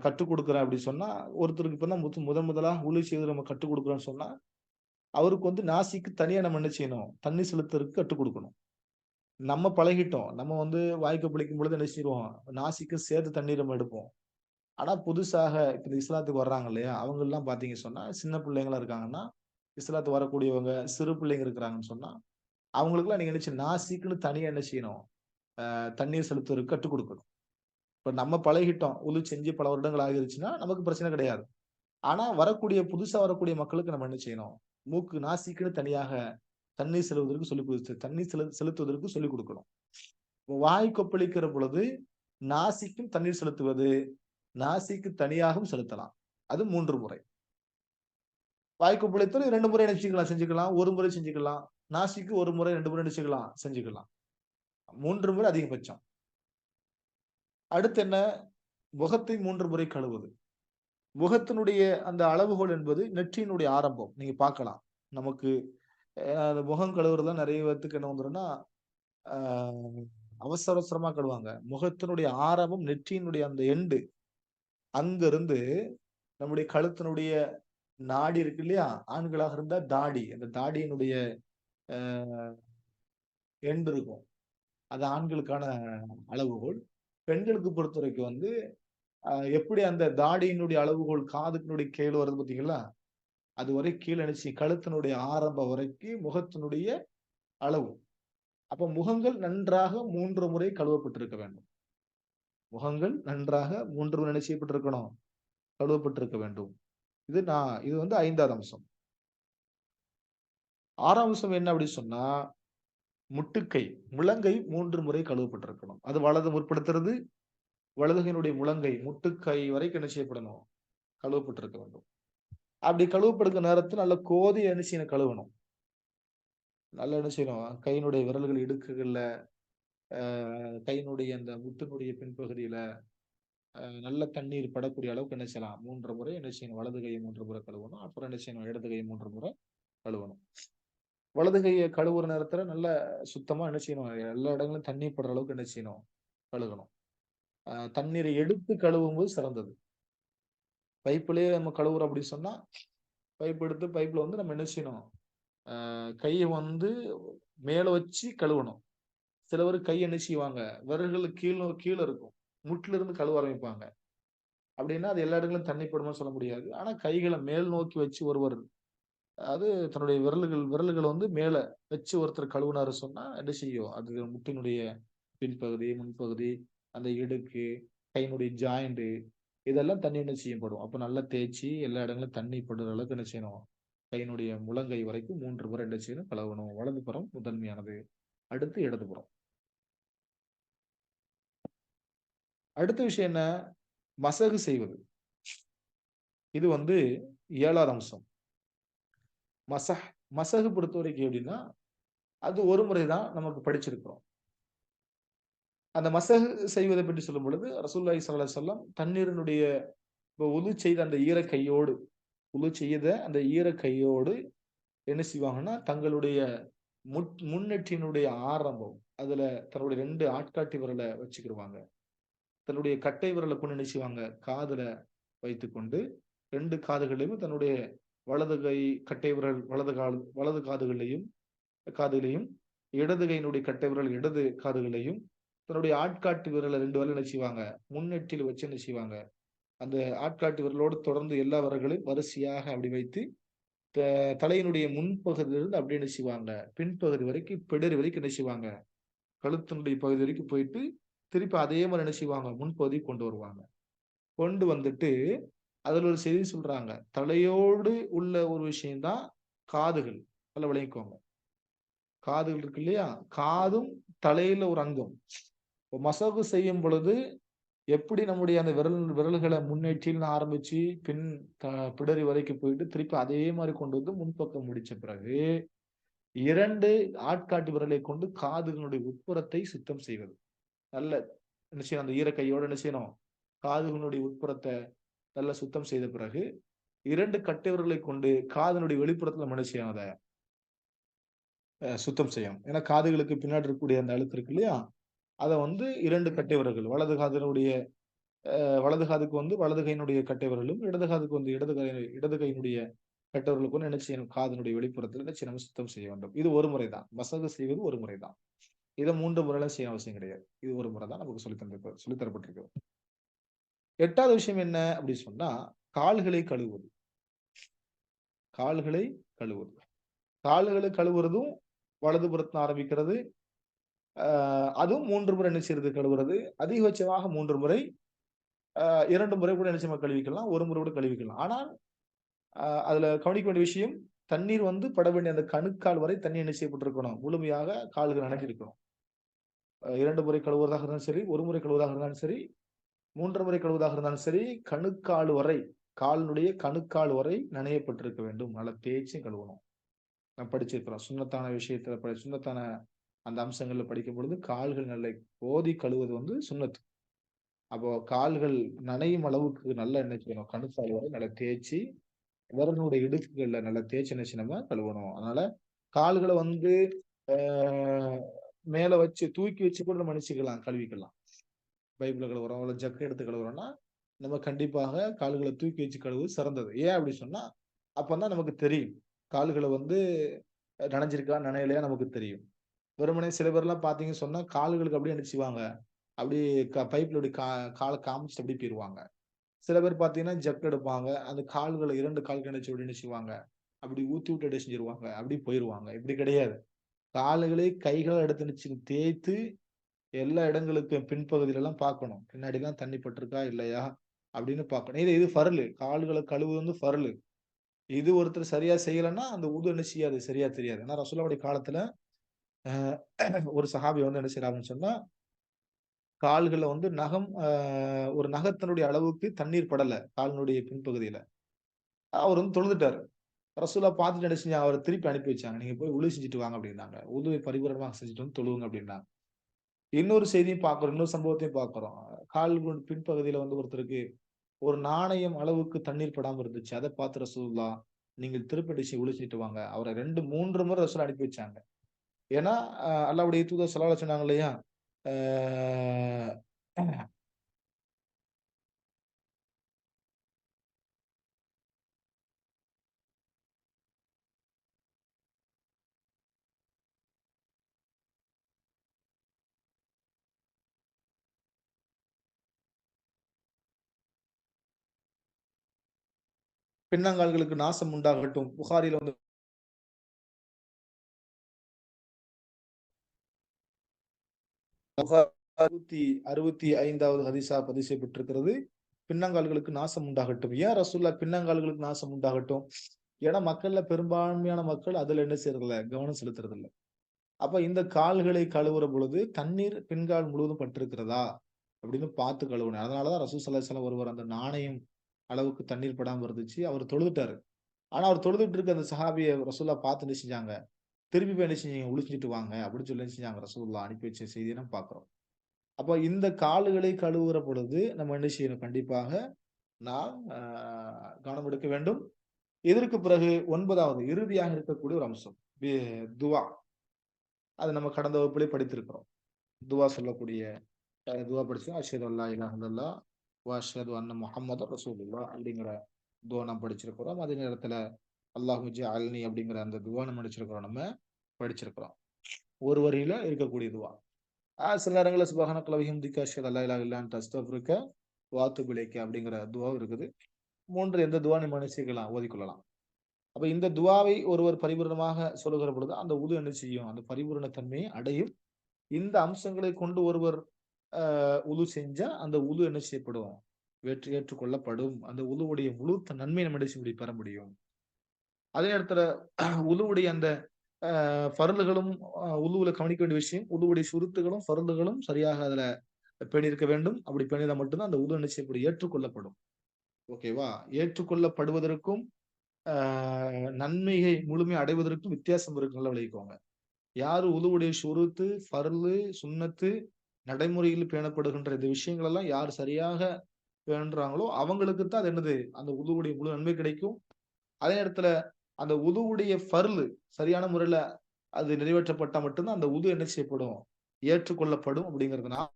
கத்துக் குடுக்குறேன் அப்படி சொன்னா, ஒருத்தருக்கு இப்ப தான் முதலா ஒழு செய்து நம்ம கத்துக் குடுக்குறோம்னு சொன்னா, அவருக்கு நாசிக்கு தனியா நம்ம என்ன செய்யணும்? தண்ணி செலுத்துறதுக்கு கத்துக் குடுக்கணும். நம்ம பழகிட்டோம். நம்ம வாய் கொப்பளிக்கும் பொழுது என்ன செய்வோம்? நாசிக்கு சேர்த்து தண்ணீர் நம்ம எடுப்போம். ஆனா புதுசாக இப்ப இந்த இஸ்லாத்துக்கு வர்றாங்க இல்லையா? அவங்கலாம் பார்த்தீங்க சொன்னா, சின்ன பிள்ளைங்களா இருக்காங்கன்னா, இஸ்லாத்துக்கு வரக்கூடியவங்க, சிறு பிள்ளைங்க இருக்கிறாங்கன்னு சொன்னா, அவங்களுக்கெல்லாம் நீங்க என்ன செய்யணும்? நாசிக்குன்னு தனியா என்ன செய்யணும்? தண்ணீர் செலுத்துவதற்கு கத்துக் குடுக்கணும். இப்ப நம்ம பழகிட்டோம். செஞ்சு பல வருடங்கள் ஆகிருச்சுன்னா, நமக்கு பிரச்சனை கிடையாது. ஆனா புதுசா வரக்கூடிய மக்களுக்கு நம்ம என்ன செய்யணும்? நாசிக்குன்னு தனியாக தண்ணீர் செல்வதற்கு சொல்லிக் குடுத்து தண்ணீர் செலுத்துவதற்கு சொல்லிக் குடுக்கணும். வாய் கொப்பளிக்கிற பொழுது, நாசிக்கும் தண்ணீர் செலுத்துவது, நாசிக்கு தனியாகவும் செலுத்தலாம். அது 3 முறை. வாய் கொப்பளித்தல் 2 முறை என்ன செஞ்சுக்கலாம். 1 முறை செஞ்சுக்கலாம். நாசிக்கு 1 முறை, 2 முறை என்ன செஞ்சுக்கலாம். 3 முறை அதிகபட்சம். அடுத்து என்ன? முகத்தை 3 முறை கழுவுவது. முகத்தினுடைய அந்த அளவுகோல் என்பது நெற்றியினுடைய ஆரம்பம். நீங்க பார்க்கலாம். நமக்கு அந்த முகம் கழுவுறதுலாம் நெறைய பேத்துக்கு என்ன வந்துரும்னா, ஆ அவசர அவசரமா கழுவுவாங்க. முகத்தினுடைய ஆரம்பம் நெற்றியினுடைய அந்த எண்டு. அங்கிருந்து நம்முடைய கழுத்தினுடைய நாடி இருக்கு இல்லையா? ஆண்களாக இருந்தா தாடி. அந்த தாடியினுடைய அ எண்ட் இருக்கும். அது ஆண்களுக்கான அளவுகோல். பெண்களுக்கு பொறுத்தவரைக்கும் எப்படி அந்த தாடியினுடைய அளவுகோல் காதுக்கினுடைய கீழ வருது பார்த்தீங்களா? அதுவரை கீழ கழுத்தினுடைய ஆரம்பம் வரைக்கும் முகத்தினுடைய அளவு. அப்ப முகங்கள் நன்றாக 3 முறை கழுவப்பட்டிருக்க வேண்டும். முகங்கள் நன்றாக 3 முறை என்ன செய்யப்பட்டிருக்கணும்? கழுவப்பட்டிருக்க வேண்டும். இது 5வது அம்சம். 6வது அம்சம் என்ன அப்படி சொன்னா, முட்டுக்கை, முழங்கை 3 முறை கழுவப்பட்டிருக்கணும். அது வலது முற்படுத்துறது, வலது கையினுடைய முழங்கை, முட்டுக்கை வரைக்கும் என்ன செய்யப்படணும்? கழுவப்பட்டிருக்க வேண்டும். அப்படி கழுவப்படுகிற நேரத்துல நல்ல கோதிய என்ன செய்யணும்? கழுவணும். நல்லா என்ன செய்யணும்? கையினுடைய விரல்கள் இடுக்குகள்ல, அ கையினுடைய அந்த முட்டினுடைய பின்பகுதியில நல்ல தண்ணீர் படக்கூடிய அளவுக்கு என்ன செய்யலாம்? 3 முறை என்ன செய்யணும்? வலது கையை 3 முறை கழுவணும். அப்புறம் என்ன செய்யணும்? இடது கையை 3 முறை கழுவணும். வலது கையை கழுவுற நேரத்துல நல்ல சுத்தமா என்ன செய்யணும்? எல்லா இடங்களும் தண்ணி படுற அளவுக்கு என்ன செய்யணும்? கழுகணும். தண்ணீரை எடுத்து கழுவும்போது சிறந்தது. பைப்புலயே நம்ம கழுவுறோம் அப்படின்னு சொன்னா, பைப் எடுத்து பைப்ல வந்து நம்ம என்ன செய்யணும்? கைய வந்து மேல வச்சு கழுவணும். சிலவரு கை என்ன செய்வாங்க? விரல்களுக்கு கீழ இருக்கும். முட்டில இருந்து கழுவ ஆரம்பிப்பாங்க. அப்படின்னா, அது எல்லா இடங்களிலும் தண்ணி படுமான்னு சொல்ல முடியாது. ஆனா கைகள மேல் நோக்கி வச்சு ஒருவர் அது தன்னுடைய விரல்கள வந்து மேல வச்சு ஒருத்தர் கழுவுனாரு சொன்னா, என்ன செய்யும்? அது முட்டினுடைய பின்பகுதி, முன்பகுதி, அந்த இடுக்கு, கையினுடைய ஜாயிண்ட் இதெல்லாம் தண்ணி என்ன செய்யப்படும். அப்ப நல்லா தேய்ச்சு எல்லா இடங்களிலும் தண்ணி படுற அளவுக்கு என்ன செய்யணும்? கையினுடைய முழங்கை வரைக்கும் 3 முறை என்ன செய்யணும்? கழுவணும். வலதுபுறம் முதன்மையானது. அடுத்து இடதுபுறம். அடுத்த விஷயம் என்ன? மசகு செய்வது. இது வந்து 7வது அம்சம். மசஹ் மசகு பொறுத்தவரைக்கும் எப்படின்னா, அது ஒரு முறை தான் நமக்கு படிச்சிருக்கிறோம். அந்த மசகு செய்வதை பற்றி சொல்லும் பொழுது, ரசூலுல்லாஹி ஸல்லல்லாஹு அலைஹி வஸல்லம் தண்ணீரினுடைய உது செய்த அந்த ஈர கையோடு உது செய்த அந்த ஈர கையோடு என்ன செய்வாங்கன்னா, தங்களுடைய முன்னெற்றியினுடைய ஆரம்பம், அதுல தன்னுடைய 2 ஆட்காட்டி விரல வச்சுக்கிருவாங்க. தன்னுடைய கட்டை விரல கொண்டு என்ன செய்வாங்க, காதுல வைத்துக்கொண்டு 2 காதுகளையும் தன்னுடைய வலது கை கட்டை விரல் வலது காதுகளையும், இடது கையினுடைய கட்டை விரல் இடது காதுகளையும், தன்னுடைய ஆட்காட்டி விரல 2 விரலும் என்ன செய்வாங்க, முன்னெற்றில வச்சு என்ன செய்வாங்க, அந்த ஆட்காட்டி விரலோடு தொடர்ந்து எல்லா விரல்களையும் வரிசையாக அப்படி வைத்து, த தலையினுடைய முன்பகுதியிலிருந்து அப்படியே என்ன செய்வாங்க, பின்பகுதி வரைக்கும் பிடரி வரைக்கும் என்ன செய்வாங்க, கழுத்தினுடைய பகுதி வரைக்கும் போயிட்டு, திருப்பி அதே மாரி என்ன செய்வாங்க, முன்பகுதிக்கு கொண்டு வருவாங்க. கொண்டு வந்துட்டு, அதுல ஒரு செய்தி சொல்றாங்க. தலையோடு உள்ள ஒரு விஷயம் தான் காதுகள். நல்லா விளங்கிக்கோங்க. காதுகள் இருக்கு இல்லையா? காதும் தலையில ஒரு அங்கம். இப்ப மசகு செய்யும் பொழுது, எப்படி நம்முடைய அந்த விரல்கள முன்னேற்றின்னு ஆரம்பிச்சு, பின் த பிடரி வரைக்கும் போயிட்டு, திருப்பி அதே மாரி கொண்டு வந்து முன்பக்கம் முடிச்ச பிறகு, 2 ஆட்காட்டி விரலை கொண்டு காதுகளுடைய உட்புறத்தை சுத்தம் செய்வது. நல்ல என்ன செய்யணும், அந்த ஈர கையோட என்ன செய்யணும்? காதுகளுடைய உட்புறத்த நல்லா சுத்தம் செய்த பிறகு, 2 கட்டை விரலை கொண்டு காதினுடைய வெளிப்புறத்துல நம்ம என்ன செய்யணும் அத சுத்தம் செய்யணும். ஏன்னா காதுகளுக்கு பின்னாடி இருக்கக்கூடிய அந்த அழுக்கு இருக்கு இல்லையா? அத வந்து 2 கட்டை விரல்கள் வலது காதுக்கு வந்து வலது கையினுடைய கட்டை விரலும், இடது காதுக்கு வந்து இடது கையினுடைய கட்டை விரலுக்கு வந்து என்ன செய்யணும்? காதினுடைய வெளிப்புறத்துல என்ன செய்யணும்? சுத்தம் செய்ய வேண்டும். இது ஒரு முறை தான். மசகு செய்வது ஒரு முறை தான். இத 3 முறைலாம் செய்ய அவசியம் கிடையாது. இது ஒரு முறை தான் நமக்கு சொல்லி தரப்பட்டிருக்கு. 8வது விஷயம் என்ன அப்படி சொன்னா, கால்களை கழுவுவது. கால்களை கழுவுவது. கால்கள கழுவுறதும் வலதுபுறத்துல ஆரம்பிக்கிறது. அ அதுவும் 3 முறை என்ன செய்றது கழுவுறது. அதிகபட்சமாக 3 முறை. 2 முறை கூட என்ன செய்யலாம் கழுவிக்கலாம். 1 முறை கூட கழுவிக்கலாம். ஆனால் அதுல கவனிக்க வேண்டிய விஷயம், தண்ணீர் வந்து பட வேண்டிய அந்த கணுக்கால் வரை தண்ணீர் என்ன செய்யப்பட்டிருக்கணும். முழுமையாக கால்கள் நனைஞ்சிருக்கணும். 2 முறை கழுவுவதாக இருந்தாலும் சரி, 1 முறை கழுவுவதாக இருந்தாலும் சரி, 3 முறை கழுவுவதாக இருந்தாலும் சரி, கணுக்கால் வரை, காலினுடைய கணுக்கால் வரை நனையப்பட்டிருக்க வேண்டும். நல்லா தேய்ச்சு கழுவணும். நான் படிச்சிருக்கிறோம். சுன்னத்தான அந்த அம்சங்கள்ல படிக்கும்பொழுது, கால்கள் நல்லா கோதி கழுவுவது வந்து சுன்னத். அப்போ கால்கள் நனையும் அளவுக்கு நல்லா என்ன செய்யணும், கணுக்கால் வரை நல்லா தேய்ச்சு, விரலினுடைய இடுக்குகள்ல நல்லா தேய்ச்சு என்ன செய்யணும் நம்ம கழுவணும். அதனால கால்கள வந்து ஆ மேல வச்சு தூக்கி வச்சு கூட நம்ம மன்னிச்சுக்கலாம், கழுவிக்கலாம். பைப்ல கழுவுறோம், இல்ல ஜக் எடுத்து கழுவுறோம்னா, நம்ம கண்டிப்பாக கால்கள தூக்கி வச்சு கழுவுவது சிறந்தது. ஏன் அப்படி சொன்னா, அப்பதான் நமக்கு தெரியும். கால்கள வந்து நனைஞ்சிருக்கா, நனையலையா நமக்கு தெரியும். வெறுமனே சில பேர்லாம் பார்த்தீங்கன்னு சொன்னா, கால்களுக்கு அப்படியே என்ன செய்வாங்க, அப்படியே பைப்ல அப்படி கால காமிச்சுட்டு அப்படியே போயிருவாங்க. சில பேர் பார்த்தீங்கன்னா, ஜக் எடுப்பாங்க. அந்த கால்கள 2 கால்கள் என்ன செய்வாங்க, அப்படி ஊத்தி விட்டு என்ன செஞ்சுருவாங்க, அப்படியே போயிருவாங்க. இப்படி கிடையாது. கால்களை, கைகள எடுத்து தேய்த்து எல்லா இடங்களுக்கும் பின்பகுதியிலலாம் பார்க்கணும். பின்னாடிலாம் தண்ணி பட்டுருக்கா, இல்லையா? அப்படின்னு பார்க்கணும். இது இது ஃபர்லு. கால்கள கழுவுவது வந்து ஃபர்லு. இது ஒருத்தர் சரியா செய்யலன்னா, அந்த உது என்ன செய்யாது, சரியா தெரியாது. ஆனா ரசூலுல்லாஹ்வுடைய காலத்துல அ ஒரு சஹாபி வந்து என்ன செய்றாங்கன்னு சொன்னா, கால்கள்ல வந்து ஒரு நகத்தினுடைய அளவுக்கு தண்ணீர் படல, காலினுடைய பின்பகுதியில. அவர் வந்து தொழுதுட்டாரு. ரசூலுல்லாஹ் பார்த்துட்டு என்ன செஞ்சாங்க, அவர திருப்பி அனுப்பி வச்சாங்க. "நீங்க போய் உழு செஞ்சுட்டு வாங்க" அப்படின்னாங்க. உதுவை பரிபூரணமா செஞ்சுட்டு வந்து தொழுவுங்க அப்படின்னாங்க. இன்னொரு செய்தியும் பார்க்கிறோம். இன்னொரு சம்பவத்தையும் பார்க்கிறோம். பின்பகுதியில வந்து ஒருத்தருக்கு ஒரு நாணயம் அளவுக்கு தண்ணீர் படாம இருந்துச்சு. அத பார்த்து ரசூலுல்லாஹ் நீங்கள் திருப்பி ஒழிச்சிட்டு வாங்க. அவரை 2, 3 முறை ரசூல் அனுப்பி வச்சாங்க. ஏன்னா, அல்லாஹ்வுடைய தூதர் ஸல்லல்லாஹு அலைஹி சொன்னாங்க இல்லையா? ஆ பின்னங்கால்களுக்கு நாசம் உண்டாகட்டும். புகாரில வந்து 165வது ஹதீஸா பதிவு செய்யப்பட்டிருக்கிறது. பின்னங்கால்களுக்கு நாசம் உண்டாகட்டும். ஏன் ரசூலுல்லாஹ் பின்னங்கால்களுக்கு நாசம் உண்டாகட்டும்? ஏன்னா மக்கள்ல பெரும்பான்மையான மக்கள் அதுல என்ன செய்றதில்ல, கவனம் செலுத்துறதில்ல. அப்ப இந்த கால்களை கழுவுற பொழுது தண்ணீர் பின்கால் முழுவதும் பட்டிருக்கிறதா? அப்படின்னு பார்த்து கழுவணும். அதனால தான் ரசூல் ஸல்லல்லாஹு அலைஹி வஸல்லம் ஒருவர் அந்த நாணயம் அளவுக்கு தண்ணீர் படாம இருந்துச்சு. அவர் தொழுதுட்டாரு. ஆனா அவர் தொழுதுட்டு இருக்க அந்த சஹாபிய ரசூலுல்லாஹ் பார்த்து என்ன செஞ்சாங்க? திருப்பி போய் என்ன செஞ்சீங்க? "குளிச்சுட்டு வாங்க" அப்படின்னு சொல்லி என்ன செஞ்சாங்க? ரசூலுல்லாஹ் அனுப்பி வச்ச செய்திய நம்ம பார்க்கிறோம். அப்ப இந்த கால்களை கழுவுற பொழுது நம்ம என்ன செய்யணும்? கண்டிப்பாக நாம் கவனம் எடுக்க வேண்டும். இதற்கு பிறகு 9வது இறுதியாக இருக்கக்கூடிய ஒரு அம்சம். பி துவா. அது நம்ம கடந்த வகுப்பிலே படித்திருக்கிறோம். துவா சொல்லக்கூடிய துவா படிச்சோம். அஷ்ஹது அல்லா இலாஹ இல்லல்லாஹ் வ அஷ்ஹது அன்ன முஹம்மதர் ரசூலுல்லாஹ் அப்படிங்கிற துவா நாம் படிச்சிருக்கிறோம். அதே நேரத்துல அல்லாஹு ஜஅல்னி அப்படிங்கிற அந்த துவா நம்ம படிச்சிருக்கிறோம் படிச்சிருக்கிறோம். ஒரு வரியில இருக்கக்கூடிய துவா. சில நேரங்கள்ல சுப்ஹானக்க வ பிஹம்திக அஷ்ஹது அல்லா இலாஹ இல்ல அன்த அஸ்தக்ஃபிருக்க வ அத்தூபு இலைக்க அப்படிங்கிற துவாவும் இருக்குது. 3 எந்த துவா நம்ம என்ன செய்யலாம்? ஓதிக்கொள்ளலாம். அப்ப இந்த துவாவை ஒருவர் பரிபூரணமாக சொல்லுகிற பொழுது, அந்த உது என்ன செய்யும்? அந்த பரிபூரண தன்மையை அடையும். இந்த அம்சங்களை கொண்டு ஒருவர் உது செஞ்சா, அந்த உது என்ன செய்யப்படும்? ஏற்றுக்கொள்ளப்படும். அந்த உதுவுடைய முழு நன்மை நம்ம என்ன செய்ய முடியும்? பெற முடியும். அதே நேரத்துல உதுவுடைய அந்த ஃபர்லுகளும் உதுவுல கவனிக்க வேண்டிய விஷயம், உதுவுடைய சுருத்துகளும், ஃபர்லுகளும் சரியாக அதுல பேணியிருக்க வேண்டும். அப்படி பேணினா மட்டும் தான் அந்த உது என்ன செய்யப்படும்? ஏற்றுக்கொள்ளப்படும். ஓகேவா? ஏற்றுக்கொள்ளப்படுவதற்கும், அ நன்மையை முழுமையா அடைவதற்கும் வித்தியாசம் இருக்கு. நல்லா விளங்கிக்கோங்க. யாரு உதுவுடைய ஷுருத்து, ஃபர்லு, சுன்னத்து நடைமுறையில் பேணப்படுகின்ற இந்த விஷயங்கள் எல்லாம் யார் சரியாக பேணுறாங்களோ, அவங்களுக்கு தான் அது என்னது? அந்த உதுவுடைய முழு நன்மை கிடைக்கும். அதே நேரத்துல அந்த உதுவுடைய ஃபர்லு சரியான முறையில அது நிறைவேற்றப்பட்டா மட்டும் தான் அந்த உது என்ன செய்யப்படும்? ஏற்றுக்கொள்ளப்படும் அப்படிங்கிறதுனால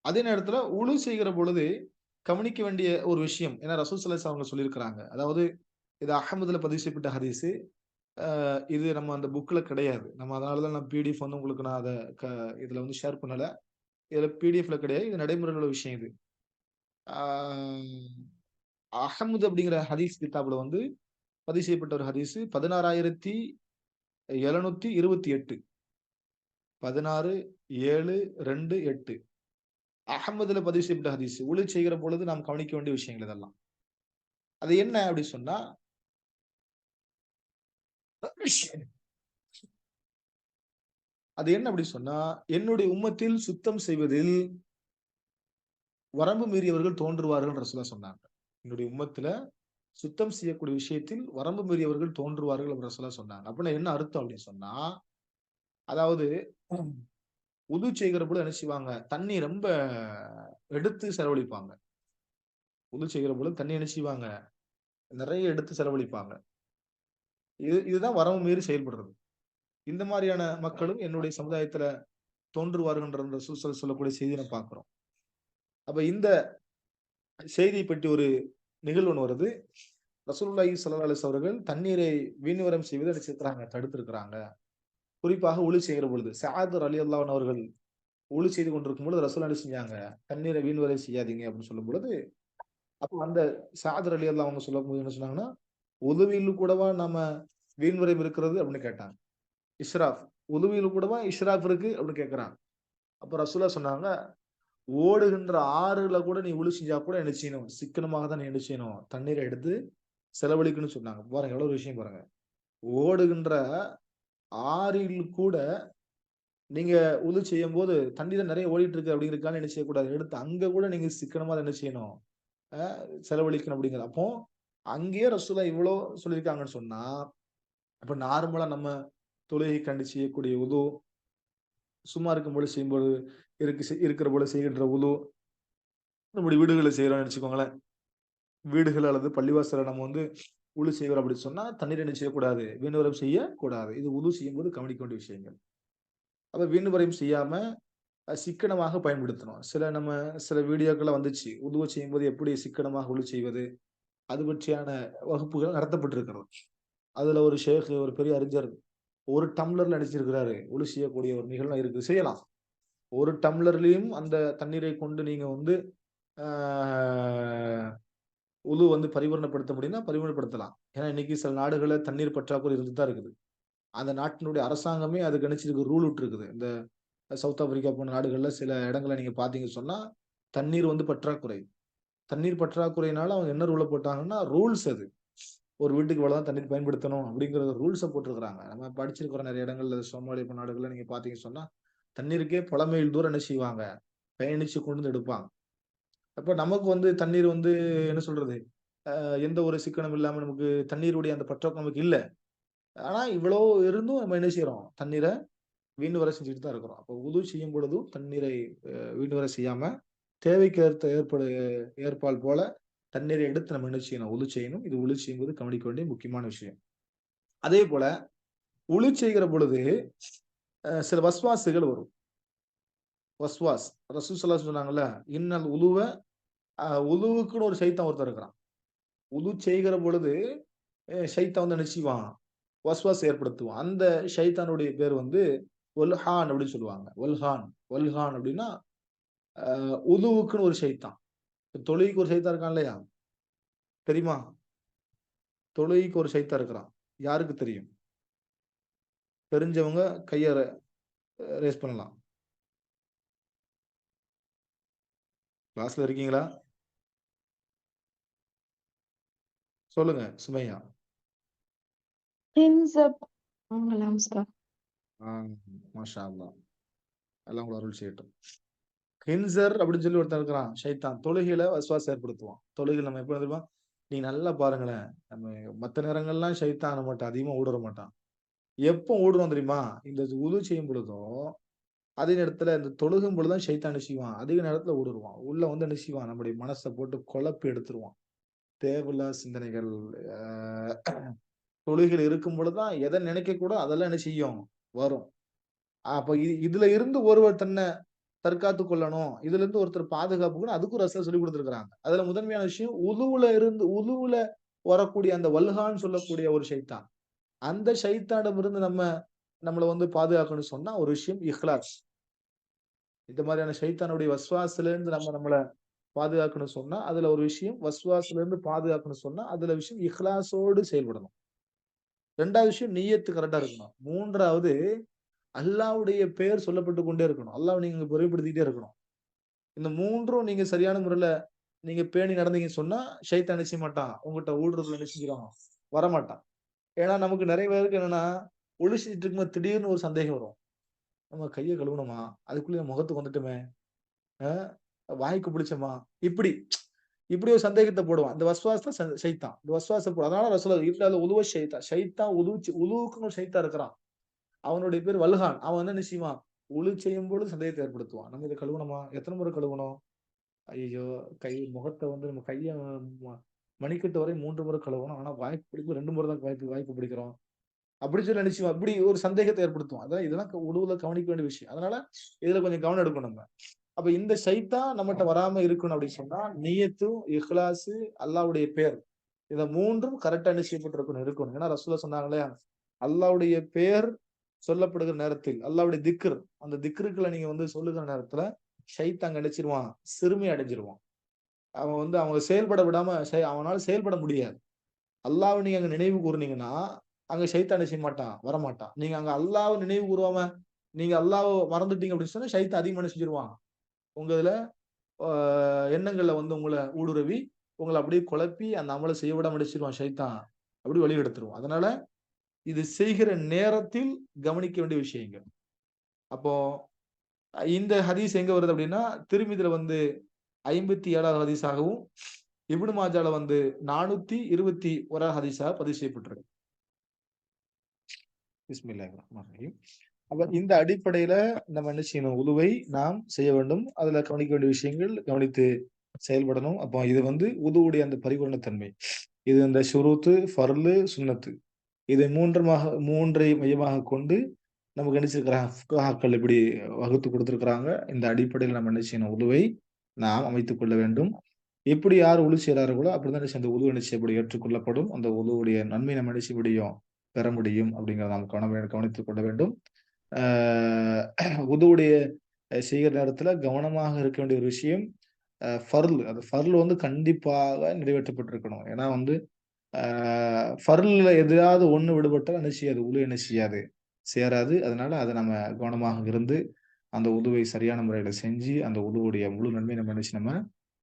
அதே நேரத்துல உழு செய்கிற பொழுது கவனிக்க வேண்டிய ஒரு விஷயம். ஏன்னா ரசூல் ஸல்லல்லாஹு அலைஹி வஸல்லம் அவங்க சொல்லியிருக்கிறாங்க. அதாவது இது அஹ்மதுல பதிவு செய்யப்பட்ட ஹதீஸ். இது நம்ம அந்த புக்ல கிடையாது. நம்ம அதனால தான் நான் பிடிஎஃப் வந்து உங்களுக்கு நான் அத க இதுல வந்து ஷேர் பண்ணல. இதுல பிடிஎஃப்ல கிடையாது. இது நடைமுறையில உள்ள விஷயம் இது. ஆ அஹ்மது அப்படிங்கிற ஹதீஸ் கிதாப்ல வந்து பதிவு செய்யப்பட்ட ஒரு ஹதீஸ் 16,728 16,728 அஹ்மதுல பதிவு செய்யப்பட்ட ஹதீஸ். உளு செய்கிற பொழுது நாம் கவனிக்க வேண்டிய விஷயங்கள் இதெல்லாம். அது என்ன அப்படி சொன்னா, அது என்ன அப்படி சொன்னா, என்னுடைய உம்மத்தில் சுத்தம் செய்வதில் வரம்பு மீறியவர்கள் தோன்றுவார்கள் ரசூலுல்லாஹ் சொன்னாங்க. என்னுடைய உம்மத்தில சுத்தம் செய்யக்கூடிய விஷயத்தில் வரம்பு மீறியவர்கள் தோன்றுவார்கள் அப்படின்னு ரசூலுல்லாஹ் சொன்னாங்க. அப்படின்னா என்ன அர்த்தம் அப்படின்னு சொன்னா, அதாவது உது செய்கிற பொழுது என்ன செய்வாங்க? தண்ணி ரொம்ப எடுத்து செலவழிப்பாங்க. உது செய்கிற பொழுது தண்ணி என்ன செய்வாங்க? நெறைய எடுத்து செலவழிப்பாங்க. இதுதான் வரம்பு மீறி செயல்படுறது. இந்த மாரியான மக்களும் என்னுடைய சமுதாயத்தில தோன்றுவார்கள் என்ற ரசூல் சொல்லக்கூடிய செய்திய நம்ம பார்க்கிறோம். அப்ப இந்த செய்தியை பற்றி ஒரு நிகழ்வு ஒண்ணு வருது. ரசூலுல்லாஹி ஸல்லல்லாஹு அலைஹி வஸல்லம் அவர்கள் தண்ணீரை வீண்வரம் செய்வதை என்ன செஞ்சுருக்காங்க? தடுத்திருக்கிறாங்க. குறிப்பாக ஒழி செய்கிற பொழுது. சஅத் ரலியல்லாஹு அன்ஹு அவர்கள் ஒழி செய்து கொண்டிருக்கும் பொழுது ரசூலுல்லாஹ் என்ன செஞ்சாங்க? "தண்ணீரை வீண்வரை செய்யாதீங்க" அப்படின்னு சொல்லும் பொழுது, அப்ப அந்த சஅத் ரலியல்லாஹு அவங்க சொல்லும்போது என்ன சொன்னாங்கன்னா, "உதுவில கூடவா நம்ம வீண்வரையும் இருக்கிறது?" அப்படின்னு கேட்டாங்க. இஸ்ராஃப். "உதுவில கூடவா இஸ்ராஃப் இருக்கு?" அப்படின்னு கேட்கிறாங்க. அப்ப ரசூலுல்லாஹ் சொன்னாங்க, "ஓடுகின்ற ஆறுல கூட நீ ஒழி செஞ்சா கூட என்ன செய்யணும்? சிக்கனமாக தான் நீ என்ன செய்யணும்? தண்ணீரை எடுத்து செலவழிக்கணும்னு" சொன்னாங்க. பாருங்க எவ்வளவு ஒரு விஷயம் பாருங்க. ஓடுகின்ற ஆறில் கூட நீங்க உது செய்யும்போது, தண்ணீல நெறைய ஓடிட்டு இருக்கு அப்படிங்கிறதுக்காக என்ன செய்யக்கூடாது? எடுத்து அங்க கூட நீங்க சிக்கனமா அத என்ன செய்யணும்? அ செலவழிக்கணும் அப்படிங்கிறது. அப்போ அங்கேயே ரசூலுல்லாஹ் இவ்வளோ சொல்லியிருக்காங்கன்னு சொன்னா, அப்ப நார்மலா நம்ம தொழுகைக்காண்டி செய்யக்கூடிய உது, சும்மா இருக்கும்போது செய்யும்போது, இருக்கிற போல செய்கின்ற உது நம்முடைய வீடுகளை செய்யறோம்னு வச்சுக்கோங்களேன். வீடுகள் அல்லது பள்ளிவாசல நம்ம வந்து உழு செய்கிறோம் அப்படின்னு சொன்னா தண்ணீர் என்ன செய்யக்கூடாது, வீண்வரம் செய்யக்கூடாது. இது உழு செய்யும்போது கவனிக்க வேண்டிய விஷயங்கள். அப்ப வீண்வரையும் செய்யாம சிக்கனமாக பயன்படுத்தணும். சில வீடியோக்கள்ல வந்துச்சு. உதுவ செய்யும்போது எப்படி சிக்கனமாக உழு செய்வது, அது பற்றியான வகுப்புகள் நடத்தப்பட்டிருக்கிறது. அதுல ஒரு ஷேக், ஒரு பெரிய அறிஞர் 1 டம்ளர்ல நடிச்சிருக்கிறாரு. ஒழு செய்யக்கூடிய ஒரு நிகழ்வு இருக்கு. செய்யலாம். 1 டம்ளர்லயும் அந்த தண்ணீரை கொண்டு நீங்க வந்து ஆ உது வந்து பரிபூரணப்படுத்த முடியும்னா பரிபூரணப்படுத்தலாம். ஏன்னா இன்னைக்கு சில நாடுகள்ல தண்ணீர் பற்றாக்குறை இருந்துட்டு தான் இருக்குது. அந்த நாட்டினுடைய அரசாங்கமே அது கணிச்சிருக்கு, ரூல் விட்டுருக்குது. இந்த சவுத் ஆப்பிரிக்கா போன்ற நாடுகள்ல சில இடங்கள்ல நீங்க பார்த்தீங்கன்னு சொன்னா, தண்ணீர் வந்து பற்றாக்குறை. தண்ணீர் பற்றாக்குறையினால அவங்க என்ன ரூல போட்டாங்கன்னா, ரூல்ஸ் அது. ஒரு வீட்டுக்கு இவ்வளவுதான் தண்ணீர் பயன்படுத்தணும் அப்படிங்கிற ரூல்ஸ போட்டிருக்கிறாங்க. நம்ம படிச்சிருக்கிறோம் நெறைய இடங்கள்ல சோமாலியா போன்ற நாடுகள்ல நீங்க பார்த்தீங்கன்னு சொன்னா, தண்ணீருக்கே பல மைல் தூரம் என்ன செய்வாங்க, பயணிச்சு கொண்டு வந்து எடுப்பாங்க. அப்ப நமக்கு வந்து தண்ணீர் வந்து என்ன சொல்றது, எந்த ஒரு சிக்கனம் இல்லாம நமக்கு தண்ணீருடைய அந்த பற்றாக்குறை நமக்கு இல்ல. ஆனா இவ்வளோ இருந்தும் நம்ம என்ன செய்றோம், தண்ணீர வீண் வர செஞ்சுட்டு தான் இருக்கிறோம். அப்போ உது செய்யும் பொழுதும் தண்ணீரை வீண் வர செய்யாம, தேவைக்கு ஏற்பால் போல தண்ணீரை எடுத்து நம்ம என்ன செய்யணும், உது செய்யணும். இது உழு செய்யும்போது கவனிக்க வேண்டிய முக்கியமான விஷயம். அதேபோல உழு செய்கிற பொழுது சில வஸ்வாசுகள் வரும். வஸ்வாஸ். ரசூல் ஸல்லல்லாஹு அலைஹி சொன்னாங்கல்ல, இன்னல் உலுவ உலுவுக்குன்னு ஒரு ஷைத்தான் ஒருத்தன் இருக்கிறான். உது செய்கிற பொழுது ஷைத்தான் வந்து என்ன செய்வான், வஸ்வாஸ் ஏற்படுத்துவான். அந்த ஷைத்தானுடைய பேர் வந்து வல்ஹான் அப்படின்னு சொல்லுவாங்க. வல்ஹான். வல்ஹான் அப்படின்னா, உதுவுக்குன்னு ஒரு ஷைத்தான். தொழுகைக்கு ஒரு ஷைத்தான் இருக்கான் இல்லையா? தெரியுமா? தொழுகைக்கு ஒரு ஷைத்தான் இருக்கிறான். யாருக்கு தெரியும்? தெரிஞ்சவங்க கைய ரெய்ஸ் பண்ணலாம். கிளாஸ்ல இருக்கீங்களா? சொல்லுங்க சுமையா. ஹின்சப் ஆங்கலாம் உஸ்தாத். ஆ, மாஷா அல்லாஹ். அல்லாஹ் உங்கள அருள் செய்யட்டும். ஹின்சர் அப்படின்னு சொல்லி ஒருத்தன் இருக்கிறான். ஷைத்தான். தொழுகையில வஸ்வாஸ் ஏற்படுத்துவான். தொழுகையில நம்ம எப்ப தெரியுமா? நீங்க நல்லா பாருங்களேன். நம்ம மத்த நேரங்கள்லாம் ஷைத்தான் நம்மட்ட அதிகமா ஊடுருவ மாட்டான். எப்போ ஊடுருவான் தெரியுமா? இந்த உது செய்யும் பொழுதும், அதே நேரத்துல இந்த தொழுகும் பொழுது தான் ஷைத்தான் என்ன செய்வான்? அதிக நேரத்துல ஊடுருவான். உள்ள வந்து என்ன செய்வான்? நம்முடைய மனச போட்டு குழப்பி எடுத்துருவான். தேவையில்லாத சிந்தனைகள், அ தொழுகையில இருக்கும் பொழுது தான் எத நினைக்கக்கூடாதோ அதெல்லாம் என்ன செய்யும்? வரும். அப்ப இதுல இருந்து ஒருவர் தன்னை தற்காத்துக் கொள்ளணும். இதுல இருந்து ஒருத்தர் பாதுகாப்புக்குன்னு அதுக்கும் ரசூல் சொல்லிக் குடுத்திருக்கிறாங்க. அதுல முதன்மையான விஷயம் உதுவுல வரக்கூடிய அந்த வல்ஹான்னு சொல்லக்கூடிய ஒரு ஷைத்தான். அந்த ஷைத்தானிடமிருந்து நம்மள வந்து பாதுகாக்கணும்னு சொன்னா ஒரு விஷயம் இஹ்லாஸ். இந்த மாதிரியான ஷைத்தானுடைய வஸ்வாஸ்ல இருந்து நம்மள பாதுகாக்கணும்னு சொன்னா, அதுல ஒரு விஷயம் வஸ்வாஸ்ல இருந்து பாதுகாக்கணும்னு சொன்னா, அதுல விஷயம் இஹ்லாஸோடு செயல்படணும். 2வது விஷயம் நிய்யத்து கரெக்ட்டா இருக்கணும். 3வது அல்லாஹ்வுடைய பெயர் சொல்லப்பட்டுக் கொண்டே இருக்கணும். அல்லாஹ்வ நீங்க பெருமைப்படுத்திக்கிட்டே இருக்கணும். இந்த 3ம் நீங்க சரியான முறையில நீங்க பேணி நடந்தீங்கன்னு சொன்னா, ஷைத்தான் என்ன செய்ய மாட்டான். உங்கட்ட ஊடுருவல் என்ன செஞ்சிருவான், வரமாட்டான். ஏன்னா நமக்கு நெறைய பேருக்கு என்னன்னா, ஒளிச்சிட்டு இருக்கும்போது திடீர்னு ஒரு சந்தேகம் வரும். நம்ம கைய கழுவுனோமா? அதுக்குள்ள முகத்துக்கு வந்துட்டோமே! அ வாய்க்கு பிடிச்சோமா? இப்படி இப்படி ஒரு சந்தேகத்த போடுவான். இந்த வஸ்வாஸ் தான் ஷைத்தான். இந்த வஸ்வாஸ அதனால ரசூலுல்லாஹ் இல்லாத உலுவ ஷைத்தான். ஷைத்தான் உலுவுக்குன்னு ஒரு ஷைத்தான் இருக்கிறான். அவனுடைய பேர் வல்ஹான். அவன் வந்து என்ன செய்வான்? உழு செய்யும்பொழுது சந்தேகத்த ஏற்படுத்துவான். நம்ம இத கழுவுனோமா? எத்தன முறை கழுவணும்? ஐயய்யோ! முகத்த வந்து நம்ம கைய ம மணிக்கட்டு வரை 3 முறை கழுவணும். ஆனா வாய்க்கு பிடிக்கும் 2 முறை தான் வாய்க்கு பிடிக்கிறோம். அப்படி சொல்லி நினைச்சுவான். இப்படி ஒரு சந்தேகத்த ஏற்படுத்துவான். அதான் இதெல்லாம் உணவுல கவனிக்க வேண்டிய விஷயம். அதனால இதுல கொஞ்சம் கவனம் எடுக்கணும் நம்ம. அப்ப இந்த ஷைத்தான் நம்மட்ட வராம இருக்கணும் அப்படின்னு சொன்னா, நிய்யத்தும், இஹ்லாஸு, அல்லாஹ்வுடைய பெயர். இந்த 3ம் கரெக்ட்டா என்ன இருக்கணும். ஏன்னா ரசூலுல்லாஹ் சொன்னாங்க இல்லையா? அல்லாஹ்வுடைய பெயர் சொல்லப்படுகிற நேரத்தில், அல்லாஹ்வுடைய திக்ர், அந்த திக்ருக்கள நீங்க வந்து சொல்லுகிற நேரத்துல, ஷைத்தான் நினைச்சிருவான், சிறுமை அடைஞ்சிருவான். அவன் வந்து அவங்க செயல்பட விடாம அவனால செயல்பட முடியாது. அல்லாஹ்வ நீங்க அங்க நினைவு கூர்ந்தீங்கன்னா, அங்க ஷைத்தான் என்ன செய்ய மாட்டான், வரமாட்டான். நீங்க அங்க அல்லாஹ்வ நினைவு கூராம, நீங்க அல்லாஹ்வ மறந்துட்டீங்க அப்படின்னு சொன்னா, ஷைத்தான் அதிகமா என்ன செஞ்சுருவான், உங்க இதுல அ எண்ணங்கள்ல வந்து உங்கள ஊடுருவி, உங்கள அப்படியே குழப்பி, அந்த அமல செய்ய விடாம அடிச்சிருவான் ஷைத்தான். அப்படி வழி கெடுத்துருவான். அதனால இது செய்கிற நேரத்தில் கவனிக்க வேண்டிய விஷயங்கள். அப்போ இந்த ஹதீஸ் எங்க வருது அப்படின்னா, திர்மிதில வந்து 57வது ஹதீஸாகவும், இப்னு மாஜால வந்து 421 ஹதீஸா பதிவு செய்யப்பட்டிருக்கு. பிஸ்மில்லாஹிர் ரஹ்மானிர் ரஹீம். அப்ப இந்த அடிப்படையில நம்ம என்ன செய்யணும்? உலுவை நாம் செய்ய வேண்டும். அதுல கவனிக்க வேண்டிய விஷயங்கள் கவனித்து செயல்படணும். அப்போ இது உதுவுடைய அந்த பரிபூரணத்தன்மை. இது இந்த ஷுரூத்து, ஃபர்லு, சுன்னத்து. இதை 3ஐ மையமாகக் கொண்டு நமக்கு என்ன செஞ்சிருக்கிறாங்க? ஃபுகஹாக்கள் இப்படி வகுத்து குடுத்திருக்கிறாங்க. இந்த அடிப்படையில நம்ம என்ன செய்யணும்? உலுவை நாம் அமைத்துக் கொள்ள வேண்டும். எப்படி யார் உழு செய்றார்களோ, அப்படிதான் என்ன செய்யும்? அந்த உது என்ன செய்யப்படும்? ஏற்றுக்கொள்ளப்படும். அந்த உதுவுடைய நன்மை நம்ம என்ன செய்ய முடியும்? பெற முடியும் அப்படிங்கிறத நாம் கவனித்துக் கொள்ள வேண்டும். ஆ உதுவுடைய செய்கிற நேரத்துல கவனமாக இருக்க வேண்டிய ஒரு விஷயம், ஃபர்ல். அந்த ஃபர்ல் கண்டிப்பாக நிறைவேற்றப்பட்டிருக்கணும். ஏன்னா ஆ ஃபர்ல்ல எதையாவது ஒண்ணு விடுபட்டா என்ன செய்யாது? உது என்ன செய்யாது? சேராது. அதனால அத நம்ம கவனமாக இருந்து, அந்த உதுவை சரியான முறையில செஞ்சு, அந்த உதுவுடைய முழு நன்மை நம்ம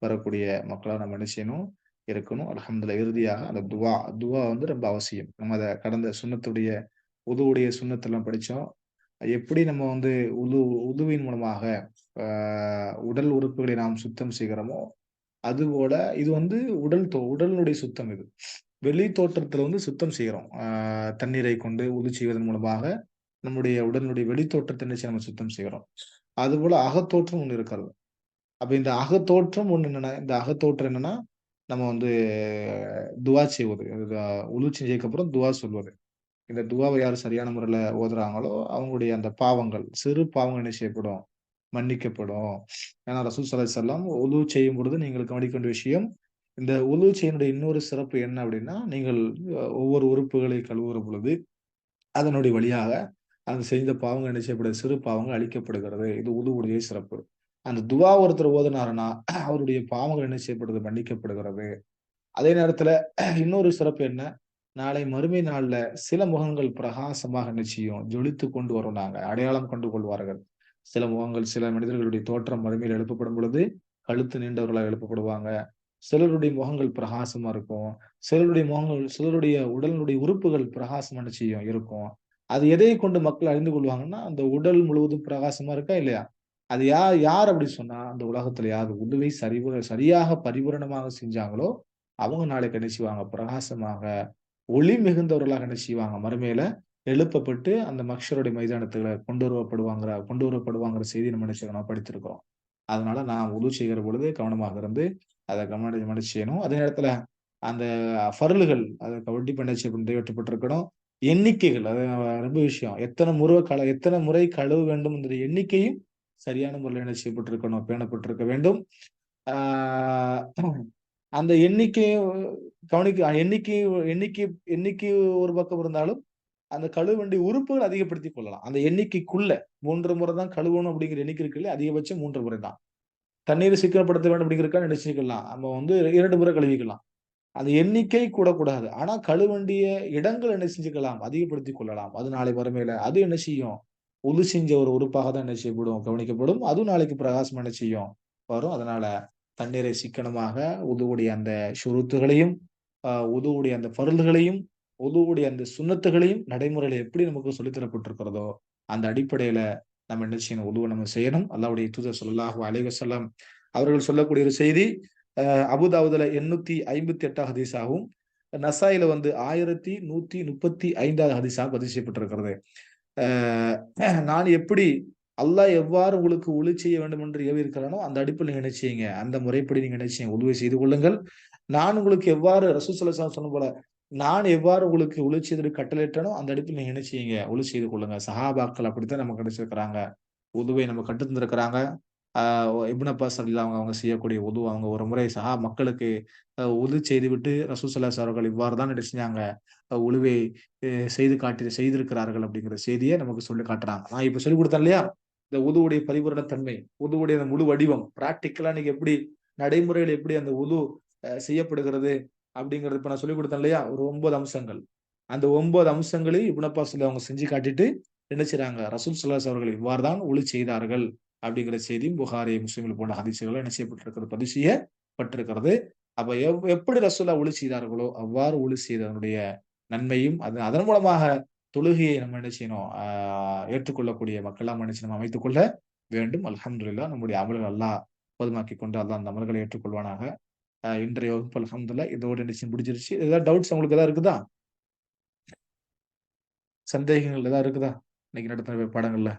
பெறக்கூடிய மக்களா நம்ம என்ன செய்யணும்? இருக்கணும். அல்ஹம்துலில்லாஹ். இறுதியாக அந்த துவா. துவா ரொம்ப அவசியம். நம்ம அத கடந்த சுன்னத்துடைய உதுவுடைய சுன்னத்தெல்லாம் படிச்சோம். எப்படி நம்ம உது உதுவின் மூலமாக ஆ உடல் உறுப்புகளை நாம் சுத்தம் செய்கிறோமோ, அதுபோல இது உடலினுடைய சுத்தம் இது. வெளி தோற்றத்துல சுத்தம் செய்கிறோம். தண்ணீரை கொண்டு உது செய்வதன் மூலமாக நம்முடைய உடலினுடைய வெளி தோற்றத்தை என்ன செய்ய நம்ம சுத்தம் செய்கிறோம். அதுபோல அகத்தோற்றம் ஒண்ணு இருக்கிறது. அப்ப இந்த அகத்தோற்றம் ஒண்ணு என்னன்னா, இந்த அகத்தோற்றம் என்னன்னா, நம்ம துவா செய்வது. உது செஞ்சதுக்கு அப்புறம் துவா சொல்வது. இந்த துவாவை யார் சரியான முறையில ஓதுறாங்களோ, அவங்களுடைய அந்த பாவங்கள், சிறு பாவங்கள் என்ன செய்யப்படும்? மன்னிக்கப்படும். ஏன்னா ரசூல் ஸல்லல்லாஹு அலைஹி வஸல்லம் உது செய்யும்பொழுது நீங்கள் கவனிக்க வேண்டிய விஷயம், இந்த உது செய்யினுடைய இன்னொரு சிறப்பு என்ன அப்படின்னா, நீங்கள் ஒவ்வொரு உறுப்புகளை கழுவுற பொழுது, அதனுடைய வழியாக அந்த செய்த பாவங்கள் என்ன செய்யப்படுது? சிறு பாவங்கள் அழிக்கப்படுகிறது. இது உதுவுடைய சிறப்பு. அந்த துவா ஒருத்தர் ஓதுனாருன்னா, அவருடைய பாவங்கள் என்ன செய்யப்படுது? மன்னிக்கப்படுகிறது. அதே நேரத்துல இன்னொரு சிறப்பு என்ன? நாளை மறுமை நாள்ல சில முகங்கள் பிரகாசமாக என்ன செய்யும்? ஜொலித்துக் கொண்டு வரும்னாங்க. அடையாளம் கண்டு கொள்வார்கள். சில முகங்கள், சில மனிதர்களுடைய தோற்றம் மறுமையில் எழுப்பப்படும் பொழுது, கழுத்து நீண்டவர்களாக எழுப்பப்படுவாங்க. சிலருடைய முகங்கள் பிரகாசமா இருக்கும். சிலருடைய உடலினுடைய உறுப்புகள் பிரகாசமா என்ன செய்யும்? இருக்கும். அது எதைக் கொண்டு மக்கள் அறிந்து கொள்வாங்கன்னா, அந்த உடல் முழுவதும் பிரகாசமா இருக்கா? இல்லையா? அது யார் அப்படி சொன்னா, அந்த உலகத்துல யார் உதுவை சரியாக பரிபூரணமாக செஞ்சாங்களோ, அவங்க நாளைக்கு என்ன செய்வாங்க? பிரகாசமாக, ஒளி மிகுந்தவர்களாக என்ன செய்வாங்க? மறுமையில எழுப்பப்பட்டு, அந்த மஹ்ஷருடைய மைதானத்துல கொண்டு வரப்படுவாங்கற செய்தி நம்ம என்ன செய்றோம்? படித்திருக்கிறோம். அதனால நான் உது செய்கிற பொழுது கவனமாக இருந்து, அத கவனிச்சு செய்யணும். அதே நேரத்துல அந்த ஃபர்லுகள் அத கண்டிப்பா என்ன செய்யணும்? நிறைவேற்றப்பட்டிருக்கணும். எண்ணிக்கைகள் அது ரொம்ப விஷயம். எத்தன முறை கழுவ வேண்டும் என்ற எண்ணிக்கையும் சரியான முறையில என்ன செய்யப்பட்டிருக்கணும்? பேணப்பட்டிருக்க வேண்டும். ஆ அந்த எண்ணிக்கையும் எண்ணிக்கை எண்ணிக்கை எண்ணிக்கை ஒரு பக்கம் இருந்தாலும், அந்த கழுவ வேண்டிய உறுப்புகள் அதிகப்படுத்திக் கொள்ளலாம். அந்த எண்ணிக்கைக்குள்ள 3 முறை தான் கழுவணும் அப்படிங்கிற எண்ணிக்கை இருக்குல்ல, அதிகபட்சம் 3 முறை தான். தண்ணீரை சிக்கனப்படுத்த வேண்டும் அப்படிங்கிறதுக்காக நினைச்சுக்கலாம். நம்ம 2 முறை கழுவிக்கலாம். அந்த எண்ணிக்கை கூடக்கூடாது. ஆனா கழுவ வேண்டிய இடங்கள் என்ன செஞ்சுக்கலாம்? அதிகப்படுத்திக் கொள்ளலாம். அது நாளை மறுமையில அது என்ன செய்யும்? உது செஞ்ச ஒரு உறுப்பாக தான் என்ன செய்யப்படும்? கவனிக்கப்படும். அதுவும் நாளைக்கு பிரகாசமா என்ன செய்யும்? வரும். அதனால தண்ணீரை சிக்கனமாக உதுவுடைய அந்த ஷுரூத்துகளையும், உதுவுடைய அந்த ஃபர்ல்களையும், உதுவுடைய அந்த சுன்னத்துகளையும் நடைமுறையில எப்படி நமக்கு சொல்லித் தரப்பட்டிருக்கிறதோ, அந்த அடிப்படையில நம்ம என்ன செய்யணும்? உதுவ நம்ம செய்யணும். அல்லாஹ்வுடைய தூதர் ஸல்லல்லாஹு அலைஹி வஸல்லம் அவர்கள் சொல்லக்கூடிய ஒரு செய்தி, அபூதாவூதுல 858 ஹதீஸாகவும், நசாயில 1135 ஹதீஸாக பதிவு செய்யப்பட்டிருக்கிறது. அ நான் எப்படி அல்லாஹ் எவ்வாறு உங்களுக்கு ஒளி செய்ய வேண்டும் என்று ஏவியிருக்கிறானோ, அந்த அடிப்படையில் நீங்க என்ன செய்யுங்க? அந்த முறைப்படி நீங்க என்ன செய்யுங்க? உலுவை செய்து கொள்ளுங்கள். நான் உங்களுக்கு எவ்வாறு ரசூல் ஸல்லல்லாஹு அலைஹி வஸல்லம் சொன்னது போல, நான் எவ்வாறு உங்களுக்கு ஒளி செய்தற்கு கட்டளையிட்டேனோ, அந்த அடிப்படையில் நீங்க என்ன செய்யுங்க? ஒளி செய்து கொள்ளுங்க. சஹாபாக்கள் அப்படித்தான் நமக்கு கிடைச்சிருக்கிறாங்க. உதுவை நம்ம கற்று தந்திருக்கிறாங்க. ஆ இப்னு அப்பாஸ் ரலியல்லாஹு அன்ஹு அவங்க செய்யக்கூடிய உது அவங்க ஒரு முறை மக்களுக்கு உது செய்துவிட்டு ரசூல் ஸல்லல்லாஹு அலைஹி அவர்கள் இவ்வாறு தான் என்ன செஞ்சாங்க? உலுவை செய்திருக்கிறார்கள் அப்படிங்கிற செய்திய நமக்கு சொல்லி காட்டுறாங்க. நான் இப்ப சொல்லிக் குடுத்தேன் இல்லையா? இந்த உதுவுடைய பரிபூரண தன்மை, உதுவுடைய அந்த முழு வடிவம், பிராக்டிகலா இன்னைக்கு எப்படி நடைமுறையில எப்படி அந்த உது செய்யப்படுகிறது அப்படிங்கிறது இப்ப நான் சொல்லிக் குடுத்தேன் இல்லையா? ஒரு 9 அம்சங்கள். அந்த 9 அம்சங்களையும் இப்னு அப்பாஸ் அவங்க செஞ்சு காட்டிட்டு என்ன செய்றாங்க? ரசூல் ஸல்லல்லாஹு அலைஹி அவர்கள் இவ்வாறு தான் ஒளி செய்தார்கள். அப்படிங்கிற செய்தியும் புகாரி, முஸ்லிம்ல போன்ற ஹதீஸ்கள்ல என்ன செய்யப்பட்டிருக்கிறது? பதிவு செய்யப்பட்டிருக்கிறது. அப்ப எப்படி ரசூலுல்லாஹ் ஒளி செய்தார்களோ, அவ்வாறு ஒளி செய்ததனுடைய நன்மையும், அதன் மூலமாக தொழுகையை நம்ம என்ன செய்யணும்? ஏற்றுக்கொள்ளக்கூடிய மக்களா நம்ம என்ன செய்யணும்? அமைத்துக் கொள்ள வேண்டும். அல்ஹம்துலில்லாஹ். நம்முடைய அமல்கள் அல்லாஹ் போதுமாக்கிக் கொண்டு அல்லாஹ் அந்த அமல்களை ஏற்றுக்கொள்வானாக. இன்றைய வகுப்பு அல்ஹம்துலில்லாஹ் இதோட என்ன செய்ய முடிஞ்சிருச்சு. ஏதாவது டவுட்ஸ் உங்களுக்கு இருக்குதா? சந்தேகங்கள் ஏதாவது இருக்குதா? இன்னைக்கு நடத்தின பாடங்கள்ல?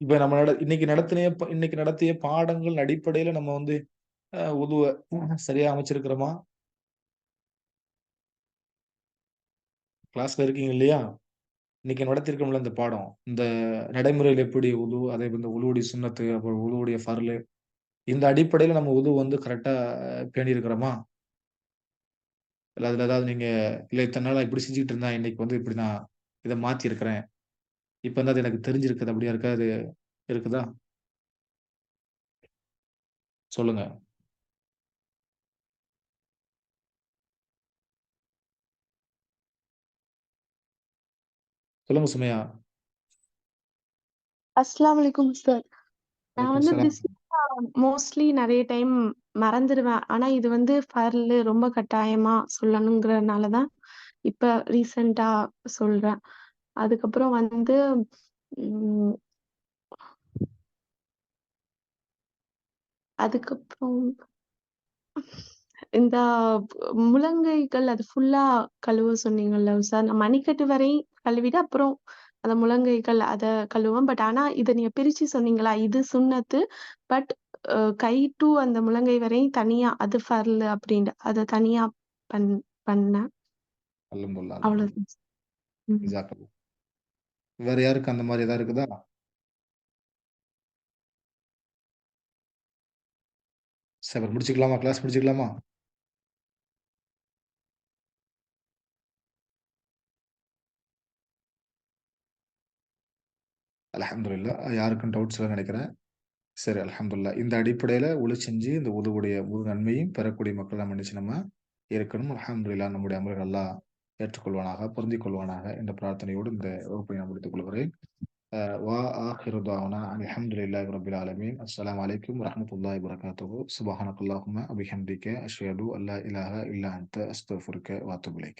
இப்ப நம்ம இன்னைக்கு நடத்திய பாடங்கள் அடிப்படையில நம்ம வந்து உதுவ சரியா அமைச்சிருக்கிறோமா? கிளாஸ்ல இருக்கீங்க இல்லையா? இன்னைக்கு நடத்தியிருக்கோம்ல இந்த பாடம். இந்த நடைமுறையில எப்படி அதே இந்த உளுவுடைய சுன்னத்து, அப்புறம் உளுவுடைய ஃபர்லு, இந்த அடிப்படையில நம்ம வந்து கரெக்ட்டா பேணியிருக்கிறோமா? இல்ல அதுல ஏதாவது நீங்க இல்ல இத்தன நாளா இப்படி செஞ்சுட்டு இருந்தேன். இன்னைக்கு வந்து இப்படி நான் இத மாத்தியிருக்கிறேன். இப்ப வந்து அது எனக்கு தெரிஞ்சிருக்குது. அப்படியா யாருக்காவது இருக்குதா? சொல்லுங்க. சொல்லுங்க சுமையா. அஸ்ஸலாமு அலைக்கும் உஸ்தாத். நான் வலைக்கும் வந்து சலாம். பிஸ்மில்லா மோஸ்ட்லி நெறைய டைம் மறந்துருவேன். ஆனா இது வந்து ஃபர்லு ரொம்ப கட்டாயமா சொல்லணுங்கிறனால தான் இப்ப ரீசென்ட்டா சொல்றேன். அதுக்கப்புறம் வந்து ம் அதுக்கப்புறம் இந்த முழங்கைகள் அது ஃபுல்லா கழுவ சொன்னீங்கல்ல உஸ்தாத். நான் மணிக்கட்டு வரை கழுவிட்டு, அப்புறம் அந்த முழங்கைகள் அத கழுவுவேன். பட் ஆனா இத நீங்க பிரிச்சு சொன்னீங்களா? இது சுன்னத்து. பட் கை டூ அந்த முழங்கை வரை தனியா அது ஃபர்லு அப்டின்ட்டு. அத தனியா பண் பண்ணேன். அல்ஹம்துலில்லாஹ், அல்ஹம்துலில்லாஹ். அவ்வளோதான். ம். ஜஸாக்கல்லாஹ். வேற யாருக்கு அந்த மாரி ஏதாவது இருக்குதா? சரி முடிச்சுக்கலாமா? கிளாஸ் முடிச்சுக்கலாமா? அல்ஹம்துலில்லாஹ். யாருக்கும் டவுட்ஸ் இல்லன்னு நெனைக்கிறேன். சரி அல்ஹம்துலில்லாஹ். இந்த அடிப்படையில செஞ்சு இந்த முழு நன்மையும் பெறக்கூடிய மக்களா நம்ம இருக்கணும். அல்ஹம்துலில்லாஹ் நம்முடைய அமல்கள் அல்லாஹ் ஏற்றுக்கொள்வானாக, பொருந்திக் கொள்வானாக என்ற பிரார்த்தனையோடு இந்த வகுப்பை நான் முடித்துக் கொள்கிறேன். وآخر دعوانا أن الحمد لله رب العالمين السلام عليكم ورحمة الله وبركاته سبحانك اللهم وبحمدك أشهد أن لا إله إلا أنت أستغفرك وأتوب إليك